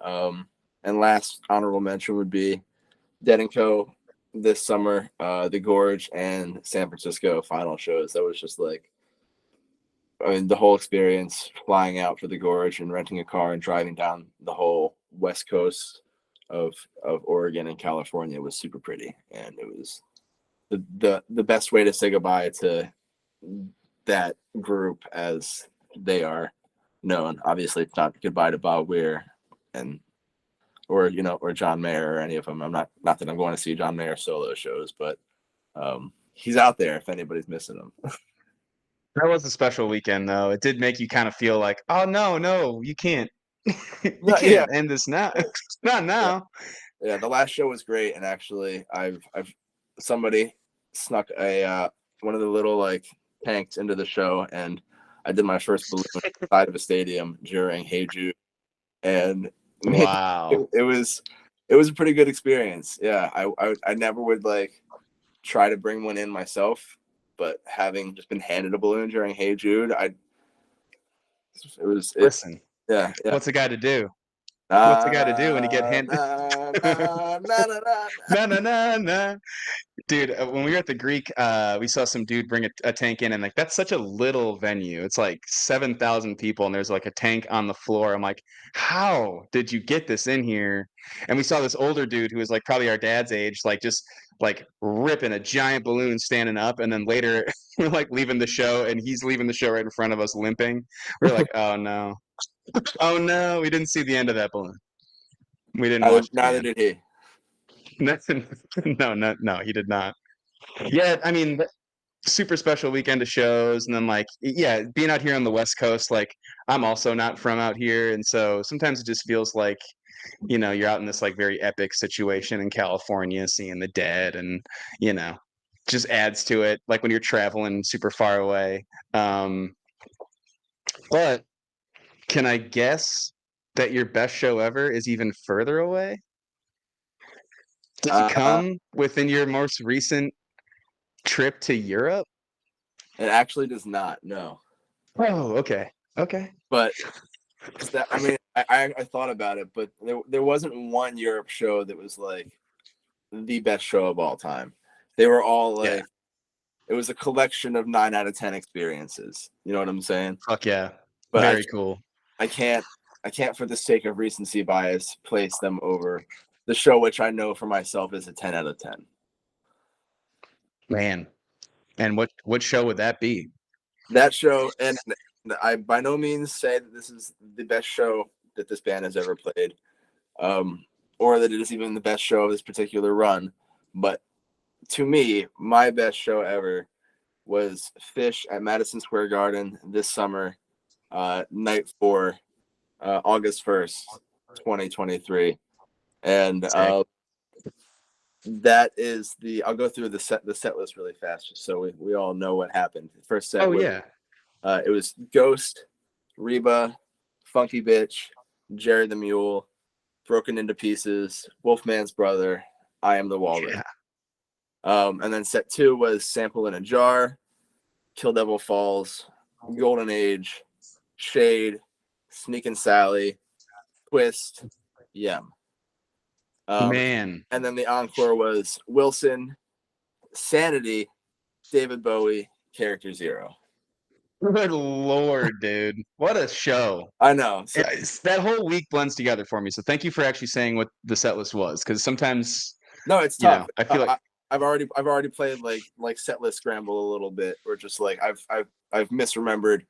[SPEAKER 2] And last honorable mention would be Dead & Co. this summer, the Gorge and San Francisco final shows. That was just like, I mean, the whole experience flying out for the Gorge and renting a car and driving down the whole west coast of Oregon and California was super pretty. And it was the best way to say goodbye to that group as they are known. Obviously, it's not goodbye to Bob Weir or John Mayer or any of them. I'm not that I'm going to see John Mayer solo shows, but he's out there if anybody's missing him.
[SPEAKER 1] that was a special weekend, though. It did make you kind of feel like, oh no, you can't, you can't end this now. Not now.
[SPEAKER 2] Yeah, the last show was great, and actually, I've somebody snuck a one of the little like tanks into the show, and I did my first balloon inside of a stadium during Hey Jude, and
[SPEAKER 1] Wow.
[SPEAKER 2] it was a pretty good experience. Yeah, I never would like try to bring one in myself, but having just been handed a balloon during Hey Jude,
[SPEAKER 1] Listen,
[SPEAKER 2] yeah.
[SPEAKER 1] what's a guy to do? What's a guy to do when you get handed? Na. Dude, when we were at the Greek, we saw some dude bring a tank in, and like that's such a little venue. It's like 7,000 people, and there's like a tank on the floor. I'm like, how did you get this in here? And we saw this older dude who was like probably our dad's age, like just like ripping a giant balloon standing up, and then later we're like leaving the show, and he's leaving the show right in front of us limping. We're like, oh no, we didn't see the end of that balloon. We didn't watch.
[SPEAKER 2] Neither did he.
[SPEAKER 1] No, he did not. Yeah, I mean, super special weekend of shows, and then like, yeah, being out here on the West Coast, like I'm also not from out here, and so sometimes it just feels like, you're out in this like very epic situation in California, seeing the Dead, and just adds to it. Like when you're traveling super far away. But can I guess that your best show ever is even further away? Does it come within your most recent trip to Europe?
[SPEAKER 2] It actually does not. No.
[SPEAKER 1] Oh, okay.
[SPEAKER 2] But I mean, I thought about it, but there wasn't one Europe show that was like the best show of all time. They were all like, it was a collection of 9 out of 10 experiences. You know what I'm saying?
[SPEAKER 1] Fuck yeah.
[SPEAKER 2] But
[SPEAKER 1] Very cool.
[SPEAKER 2] I can't, for the sake of recency bias, place them over the show, which I know for myself is a 10 out of 10.
[SPEAKER 1] Man. And what show would that be?
[SPEAKER 2] That show, and I by no means say that this is the best show that this band has ever played, or that it is even the best show of this particular run. But to me, my best show ever was Phish at Madison Square Garden this summer, night 4, August 1st, 2023. And that is I'll go through the set list really fast just so we all know what happened. The first set
[SPEAKER 3] Oh
[SPEAKER 2] was,
[SPEAKER 3] yeah.
[SPEAKER 2] it was Ghost, Reba, Funky Bitch, Jerry the Mule, Broken into Pieces, Wolfman's Brother, I Am the Walrus.
[SPEAKER 3] Yeah.
[SPEAKER 2] And then set 2 was Sample in a Jar, Kill Devil Falls, Golden Age, Shade, Sneakin' Sally, Twist, Yem.
[SPEAKER 3] Man.
[SPEAKER 2] And then the encore was Wilson, Sanity, David Bowie, Character Zero.
[SPEAKER 3] Good Lord, dude. What a show.
[SPEAKER 2] I know. So,
[SPEAKER 3] That whole week blends together for me. So thank you for actually saying what the set list was. Because sometimes,
[SPEAKER 2] no, it's
[SPEAKER 3] you
[SPEAKER 2] tough.
[SPEAKER 3] know, I feel like
[SPEAKER 2] I've already played like set list scramble a little bit, or just like I've misremembered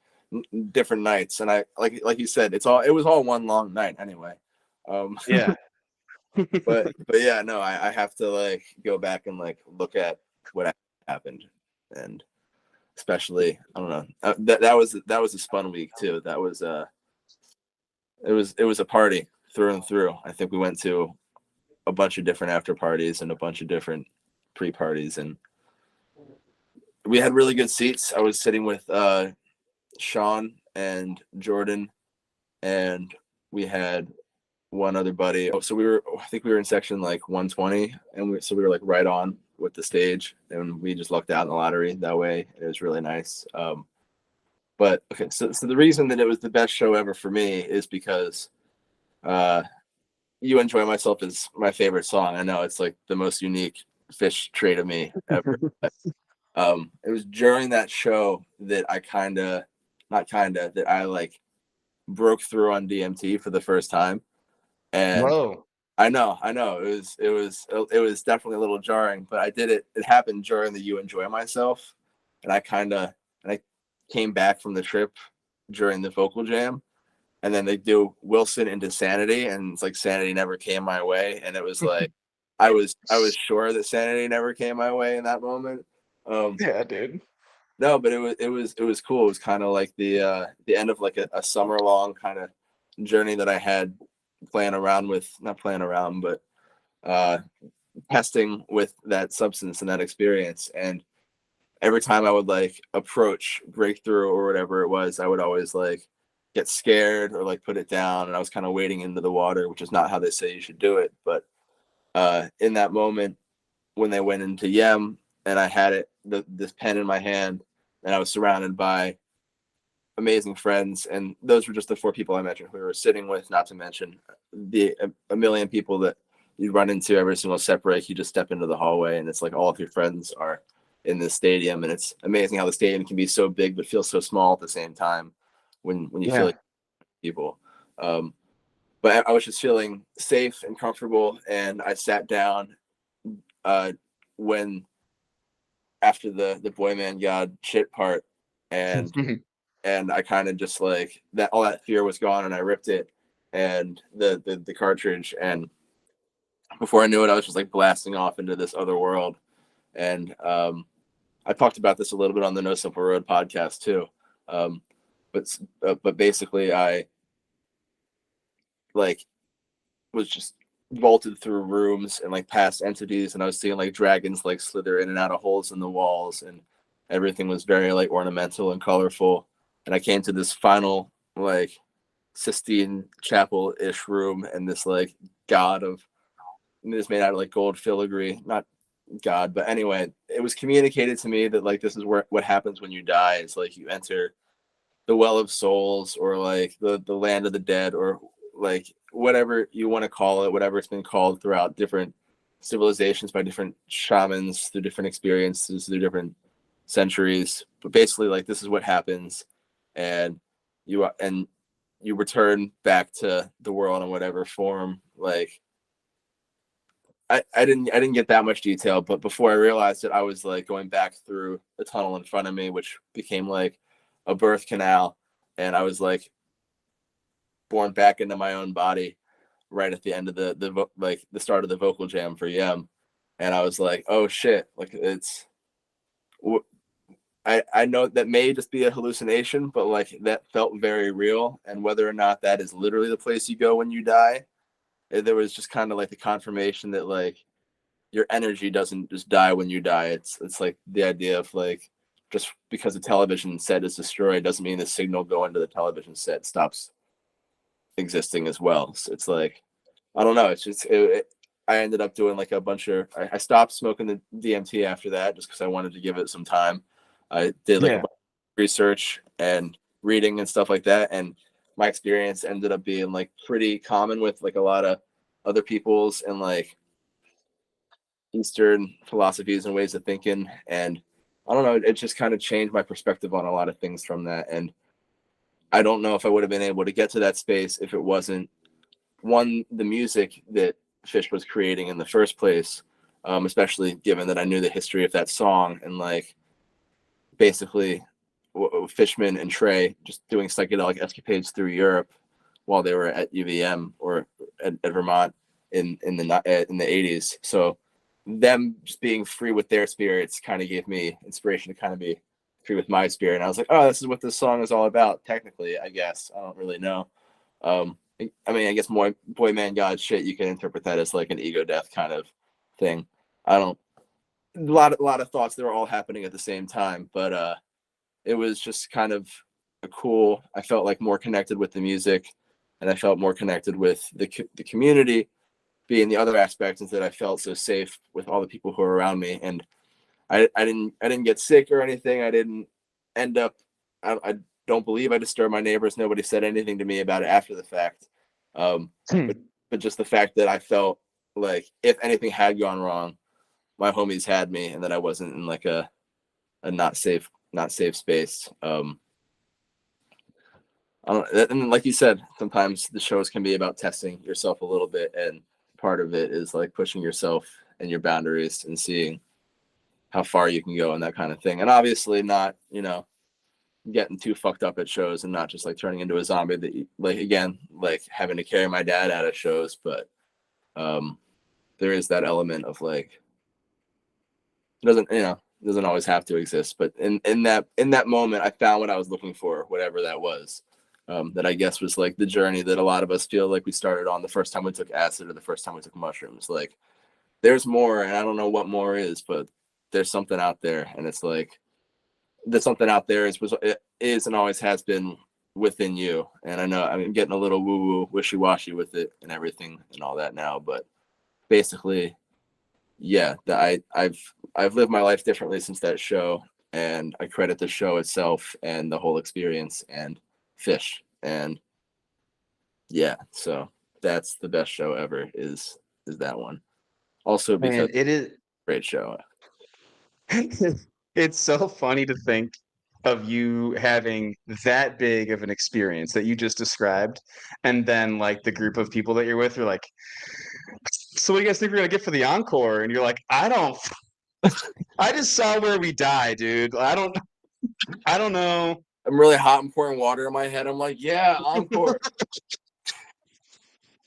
[SPEAKER 2] different nights, and I like you said, it was all one long night anyway.
[SPEAKER 3] yeah.
[SPEAKER 2] but yeah, no, I have to like go back and like look at what happened, and especially I don't know, that was a fun week too. That was it was a party through and through. I think we went to a bunch of different after parties and a bunch of different pre-parties, and we had really good seats. I was sitting with Sean and Jordan, and we had one other buddy. So I think we were in section like 120, and we were like right on with the stage, and we just lucked out in the lottery that way. It was really nice. But okay, so the reason that it was the best show ever for me is because You Enjoy Myself is my favorite song. I know it's like the most unique Phish trait of me ever. But, it was during that show that that I like broke through on DMT for the first time. And
[SPEAKER 3] Whoa.
[SPEAKER 2] I know it was definitely a little jarring, but it happened during the You Enjoy Myself, and I came back from the trip during the vocal jam, and then they do Wilson into Sanity, and it's like Sanity never came my way, and it was like I was sure that Sanity never came my way in that moment.
[SPEAKER 3] Yeah, dude.
[SPEAKER 2] No, but it was cool. It was kind of like the end of like a summer long kind of journey that I had not playing around, but testing with that substance and that experience. And every time I would like approach breakthrough or whatever it was, I would always like get scared or like put it down, and I was kind of wading into the water, which is not how they say you should do it. But in that moment when they went into Yem, and I had this pen in my hand, and I was surrounded by amazing friends, and those were just the 4 people I mentioned we were sitting with, not to mention a million people that you run into every single set break. You just step into the hallway, and it's like all of your friends are in this stadium, and it's amazing how the stadium can be so big but feel so small at the same time when you feel like people. But I was just feeling safe and comfortable, and I sat down when after the Boy Man God shit part, and and I kind of just like that, all that fear was gone, and I ripped it and the cartridge, and before I knew it, I was just like blasting off into this other world. And I talked about this a little bit on the No Simple Road podcast too. But basically I like was just vaulted through rooms and like past entities, and I was seeing like dragons like slither in and out of holes in the walls, and everything was very like ornamental and colorful. And I came to this final like Sistine Chapel-ish room, and this like god of this made out of like gold filigree, not god, but anyway, it was communicated to me that like this is what happens when you die. It's like you enter the well of souls, or like the land of the dead, or like whatever you want to call it, whatever it's been called throughout different civilizations by different shamans through different experiences through different centuries. But basically like this is what happens, and you return back to the world in whatever form. Like I didn't get that much detail, but before I realized it, I was like going back through the tunnel in front of me, which became like a birth canal, and I was like born back into my own body right at the end of the start of the vocal jam for Yem. And I was like, oh shit, like I know that may just be a hallucination, but like that felt very real. And whether or not that is literally the place you go when you die, there was just kind of like the confirmation that like your energy doesn't just die when you die. It's like the idea of like, just because the television set is destroyed doesn't mean the signal going to the television set stops existing as well. So it's like, I don't know. It's just, I ended up doing like a bunch of, I stopped smoking the DMT after that just because I wanted to give it some time. I did like a bunch of research and reading and stuff like that. And my experience ended up being like pretty common with like a lot of other people's and like Eastern philosophies and ways of thinking. And I don't know, it just kind of changed my perspective on a lot of things from that. And I don't know if I would have been able to get to that space if it wasn't, one, the music that Phish was creating in the first place, especially given that I knew the history of that song and like basically Fishman and Trey just doing psychedelic escapades through Europe while they were at UVM or at Vermont in the 80s. So them just being free with their spirits kind of gave me inspiration to kind of be free with my spirit. And I was like, oh, this is what this song is all about. Technically, I guess. I don't really know. I mean, I guess more boy, man, God shit, you can interpret that as like an ego death kind of thing. I don't, a lot of thoughts that were all happening at the same time, but it was just kind of a cool, I felt like more connected with the music and I felt more connected with the community being the other aspect, is that I felt so safe with all the people who were around me. And I didn't get sick or anything. I didn't end up, I don't believe I disturbed my neighbors. Nobody said anything to me about it after the fact. But just the fact that I felt like if anything had gone wrong, my homies had me and that I wasn't in like a not safe space. And like you said, sometimes the shows can be about testing yourself a little bit. And part of it is like pushing yourself and your boundaries and seeing how far you can go and that kind of thing. And obviously not, getting too fucked up at shows and not just like turning into a zombie that you, like, again, like having to carry my dad out of shows. But there is that element of like, it doesn't always have to exist. But in that moment, I found what I was looking for, whatever that was. That I guess was like the journey that a lot of us feel like we started on the first time we took acid or the first time we took mushrooms. Like there's more, and I don't know what more is, but there's something out there. And it's like, the something out there is and always has been within you. And I know I'm getting a little woo-woo wishy-washy with it and everything and all that now, but basically, yeah, I've lived my life differently since that show, and I credit the show itself and the whole experience and Phish. And yeah, so that's the best show ever is that one. Also because
[SPEAKER 3] it is
[SPEAKER 2] great show.
[SPEAKER 3] It's so funny to think of you having that big of an experience that you just described, and then like the group of people that you're with are like, so what do you guys think we're gonna get for the encore? And you're like, I just saw where we die, dude. I don't know.
[SPEAKER 2] I'm really hot and pouring water in my head. I'm like, yeah, encore.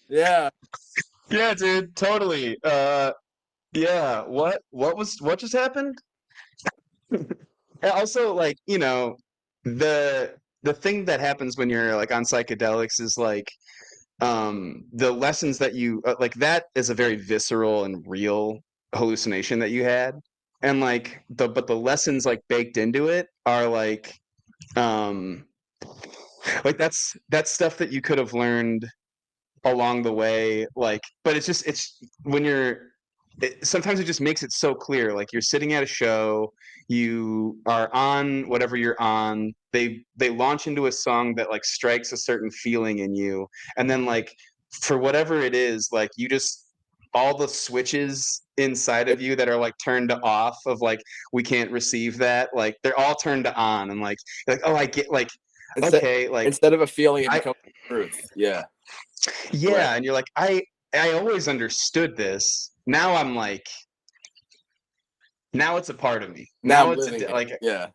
[SPEAKER 2] Yeah,
[SPEAKER 3] dude, totally. Yeah, what just happened? And also, like, the thing that happens when you're like on psychedelics is like the lessons that you like, that is a very visceral and real hallucination that you had, and like but the lessons like baked into it are like that's stuff that you could have learned along the way, like, but it's when sometimes it just makes it so clear. Like you're sitting at a show, you are on whatever you're on, they launch into a song that like strikes a certain feeling in you, and then like for whatever it is, like you just, all the switches inside of you that are like turned off of like, we can't receive that, like they're all turned on, and like you're like, oh, I get, like, okay, like
[SPEAKER 2] instead of a feeling, it becomes truth. Yeah,
[SPEAKER 3] right.
[SPEAKER 2] And
[SPEAKER 3] you're like, I always understood this. Now I'm like, now it's a part of me. Now it's like, yeah.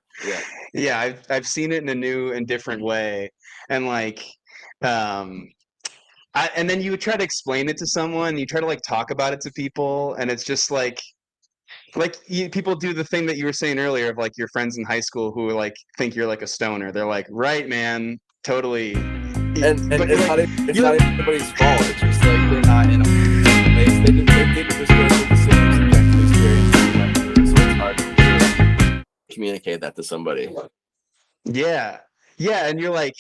[SPEAKER 3] I've seen it in a new and different way, and like, and then you try to explain it to someone. You try to like talk about it to people, and it's just like people do the thing that you were saying earlier of like your friends in high school who like think you're like a stoner. They're like, right, man, totally.
[SPEAKER 2] And it's not anybody's fault. It's just like they're not in a place. They didn't just go through the same subjective communicate that to somebody.
[SPEAKER 3] Yeah. Yeah. And you're like,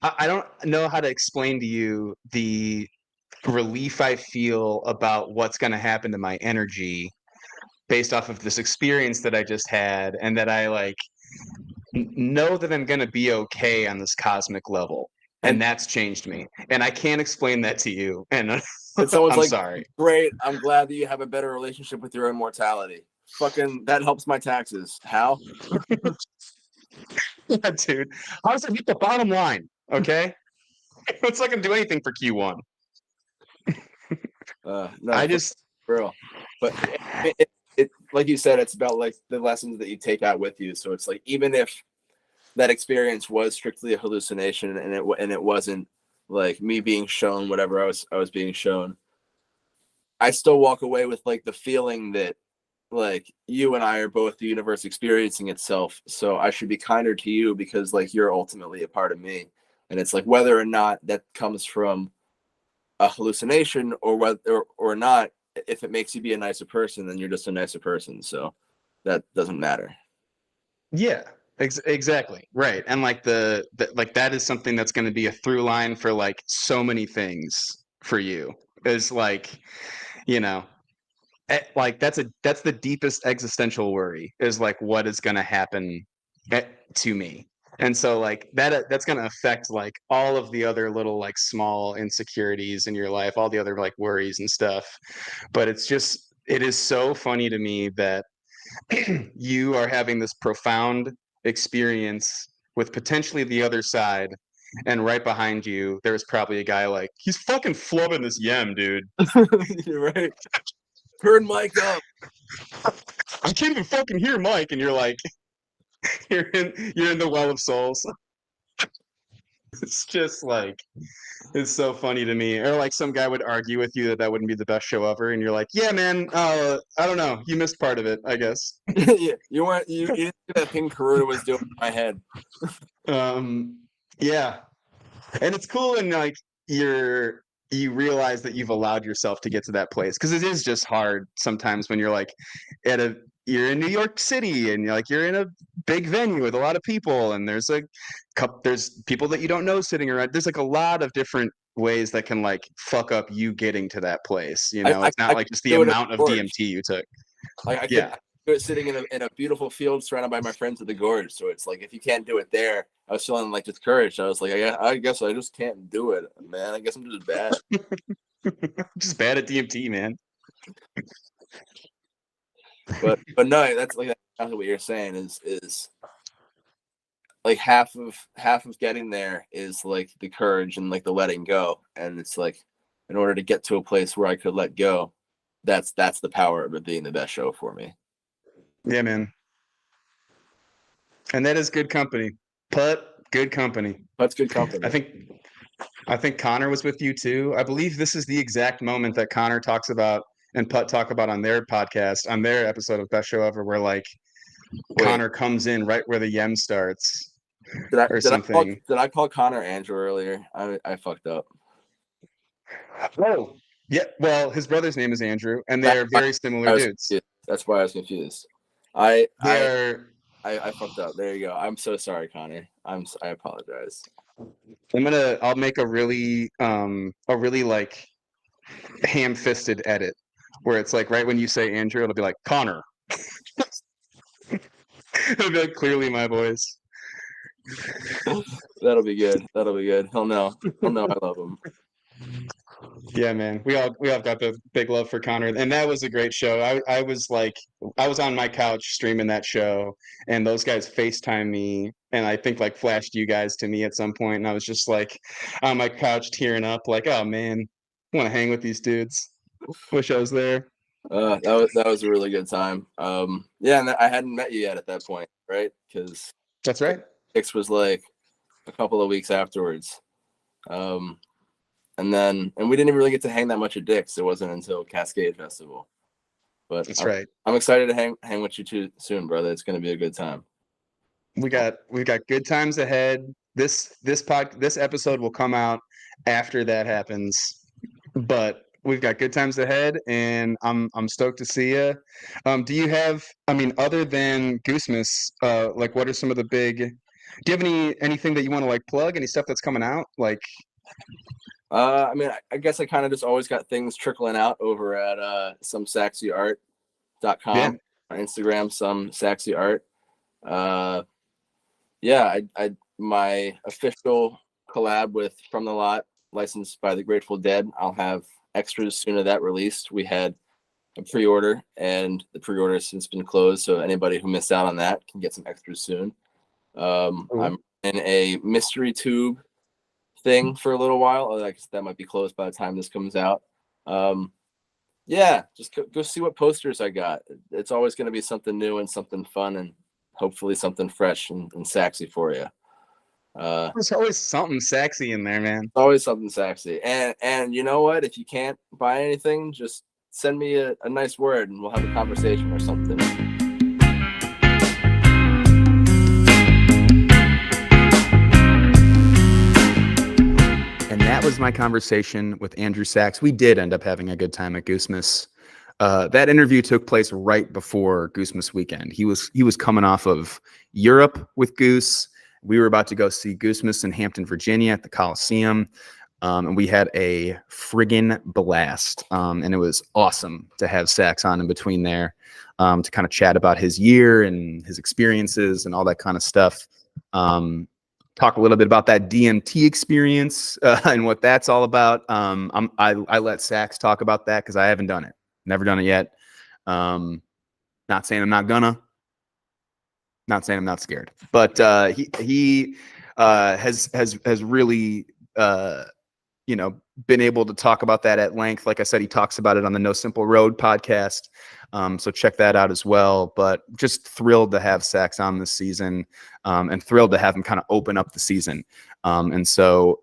[SPEAKER 3] I don't know how to explain to you the relief I feel about what's going to happen to my energy based off of this experience that I just had, and that I like know that I'm going to be okay on this cosmic level. And that's changed me. And I can't explain that to you. And
[SPEAKER 2] someone's
[SPEAKER 3] I'm
[SPEAKER 2] like,
[SPEAKER 3] sorry.
[SPEAKER 2] Great, I'm glad that you have a better relationship with your own mortality. Fucking, that helps my taxes. How?
[SPEAKER 3] Yeah, dude. How does it hit the bottom line? Okay. It's not going to do anything for Q1.
[SPEAKER 2] No,
[SPEAKER 3] I just,
[SPEAKER 2] for real. But it, like you said, it's about like the lessons that you take out with you. So it's like, even if that experience was strictly a hallucination and it wasn't like me being shown whatever I was being shown, I still walk away with like the feeling that like you and I are both the universe experiencing itself. So I should be kinder to you because like you're ultimately a part of me. And it's like whether or not that comes from a hallucination or whether or not, if it makes you be a nicer person, then you're just a nicer person. So that doesn't matter.
[SPEAKER 3] yeah, exactly. Right. And like like that is something that's going to be a through line for like so many things for you is like, you know, like that's the deepest existential worry is like what is going to happen to me. And so like that's going to affect like all of the other little like small insecurities in your life, all the other like worries and stuff. But it is so funny to me that you are having this profound experience with potentially the other side, and right behind you there's probably a guy like, he's fucking flubbing this yem, dude.
[SPEAKER 2] You're right. Turn Mike up.
[SPEAKER 3] I can't even fucking hear Mike, and you're like, you're in the well of souls. It's just like, it's so funny to me. Or like some guy would argue with you that wouldn't be the best show ever, and you're like, yeah, man, I don't know, you missed part of it, I guess.
[SPEAKER 2] Yeah, you didn't do that thing Karuta was doing in my head.
[SPEAKER 3] Yeah, and it's cool, and like you realize that you've allowed yourself to get to that place, because it is just hard sometimes when you're like you're in New York City and you're in a big venue with a lot of people, and there's there's people that you don't know sitting around. There's like a lot of different ways that can like fuck up you getting to that place. It's not like just the amount of DMT you took.
[SPEAKER 2] Like I could do it sitting in a beautiful field surrounded by my friends at the gorge. So it's like, if you can't do it there, I was feeling like discouraged. I was like, I guess I just can't do it, man. I guess I'm just bad.
[SPEAKER 3] Just bad at DMT, man.
[SPEAKER 2] But no, that's like exactly what you're saying is like half of getting there is like the courage and like the letting go. And it's like, in order to get to a place where I could let go, that's the power of it being the best show for me.
[SPEAKER 3] Yeah, man. And that is good company. Good company.
[SPEAKER 2] That's good company.
[SPEAKER 3] I think Connor was with you too. I believe this is the exact moment that Connor talks about and Putt talk about on their podcast, on their episode of Best Show Ever, where like Connor comes in right where the yem starts.
[SPEAKER 2] Did I call Connor Andrew earlier? I fucked up.
[SPEAKER 3] Oh, yeah. Well, his brother's name is Andrew, and they are very similar dudes.
[SPEAKER 2] Confused. That's why I was confused. I fucked up. There you go. I'm so sorry, Connor. I apologize.
[SPEAKER 3] I'll make a really like ham-fisted edit where it's like right when you say Andrew, it'll be like Connor. It'll be like clearly my voice.
[SPEAKER 2] That'll be good. He'll know I love him.
[SPEAKER 3] Yeah, man. We all got the big love for Connor, and that was a great show. I was on my couch streaming that show, and those guys FaceTime me, and I think like flashed you guys to me at some point, and I was just like on my couch tearing up, like, oh man, I want to hang with these dudes. Wish I was there.
[SPEAKER 2] That was a really good time. Yeah, and I hadn't met you yet at that point, right? Because
[SPEAKER 3] that's right.
[SPEAKER 2] X was like a couple of weeks afterwards. And we didn't even really get to hang that much at Dick's. It wasn't until Cascade Festival. But
[SPEAKER 3] that's right.
[SPEAKER 2] I'm excited to hang with you too soon, brother. It's going to be a good time.
[SPEAKER 3] We got good times ahead. This episode will come out after that happens, but We've got good times ahead, and I'm stoked to see you. Do you have, I mean, other than Goosemas, like what are some of the big? Do you have anything that you want to like plug? Any stuff that's coming out? Like,
[SPEAKER 2] I mean, I guess I kind of just always got things trickling out over at somesaxyart.com
[SPEAKER 3] yeah,
[SPEAKER 2] on Instagram, some saxy art. Yeah, my official collab with From the Lot, licensed by the Grateful Dead. I'll have extras soon of that released. We had a pre-order, and the pre-order has since been closed, so anybody who missed out on that can get some extras soon. I'm in a mystery tube thing for a little while. Like that might be closed by the time this comes out. Yeah, just go see what posters I got. It's always going to be something new and something fun, and hopefully something fresh and sexy for you.
[SPEAKER 3] there's always something sexy in there, man.
[SPEAKER 2] Always something sexy. And you know what? If you can't buy anything, just send me a nice word and we'll have a conversation or something.
[SPEAKER 1] And that was my conversation with Andrew Sax. We did end up having a good time at Goosemas. That interview took place right before Goosemas weekend. He was coming off of Europe with Goose. We were about to go see Goosemas in Hampton, Virginia at the Coliseum. And we had a friggin' blast. And it was awesome to have Sax on in between there to kind of chat about his year and his experiences and all that kind of stuff. Talk a little bit about that DMT experience and what that's all about. I let Sax talk about that because I haven't done it. Never done it yet. Not saying I'm not gonna. Not saying I'm not scared, but he has really been able to talk about that at length. Like I said, he talks about it on the No Simple Road podcast. So check that out as well. But just thrilled to have Sax on this season, and thrilled to have him kind of open up the season. And so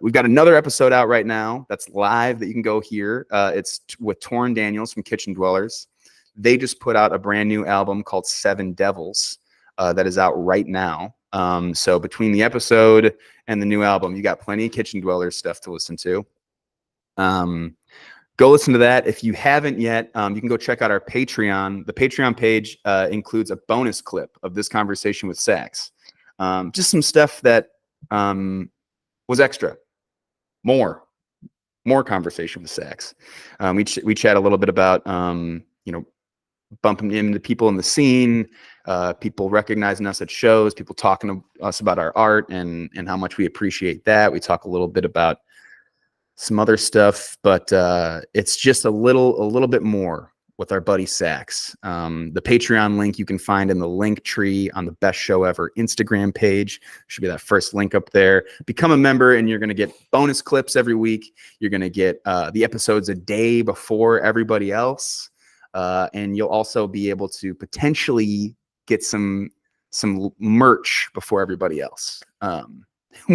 [SPEAKER 1] we've got another episode out right now that's live that you can go hear. It's with Torrin Daniels from Kitchen Dwellers. They just put out a brand new album called Seven Devils that is out right now. So between the episode and the new album, you got plenty of Kitchen Dwellers stuff to listen to. Go listen to that. If you haven't yet, you can go check out our Patreon. The Patreon page includes a bonus clip of this conversation with Sax. Just some stuff that was extra. More conversation with Sax. We chat a little bit about bumping into people in the scene, people recognizing us at shows, people talking to us about our art and how much we appreciate that. We talk a little bit about some other stuff, but it's just a little bit more with our buddy Sax. The Patreon link you can find in the link tree on the Best Show Ever Instagram page. Should be that first link up there. Become a member and you're going to get bonus clips every week. You're going to get the episodes a day before everybody else. And you'll also be able to potentially get some merch before everybody else.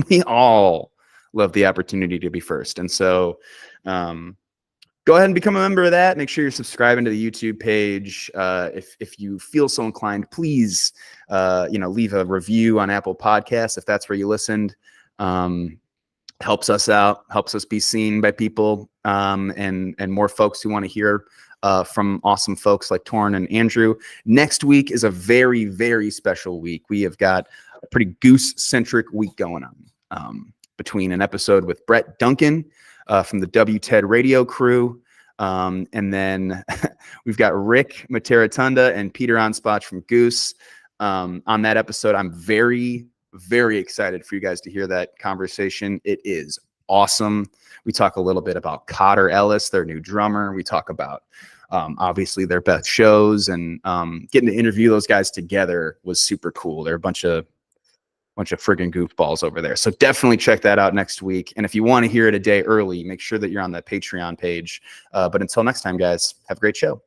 [SPEAKER 1] We all love the opportunity to be first. And so go ahead and become a member of that. Make sure you're subscribing to the YouTube page. If you feel so inclined, please leave a review on Apple Podcasts if that's where you listened. Helps us out, helps us be seen by people, and more folks who want to hear from awesome folks like Torrin and Andrew. Next week is a very, very special week. We have got a pretty Goose-centric week going on, between an episode with Brett Duncan from the WTED radio crew, and then we've got Rick Materatunda and Peter Onspach from Goose. On that episode, I'm very, very excited for you guys to hear that conversation. It is awesome. We talk a little bit about Cotter Ellis, their new drummer. We talk about obviously their best shows, and getting to interview those guys together was super cool. They're a bunch of friggin' goofballs over there. So definitely check that out next week. And if you want to hear it a day early, make sure that you're on that Patreon page. But until next time, guys, have a great show.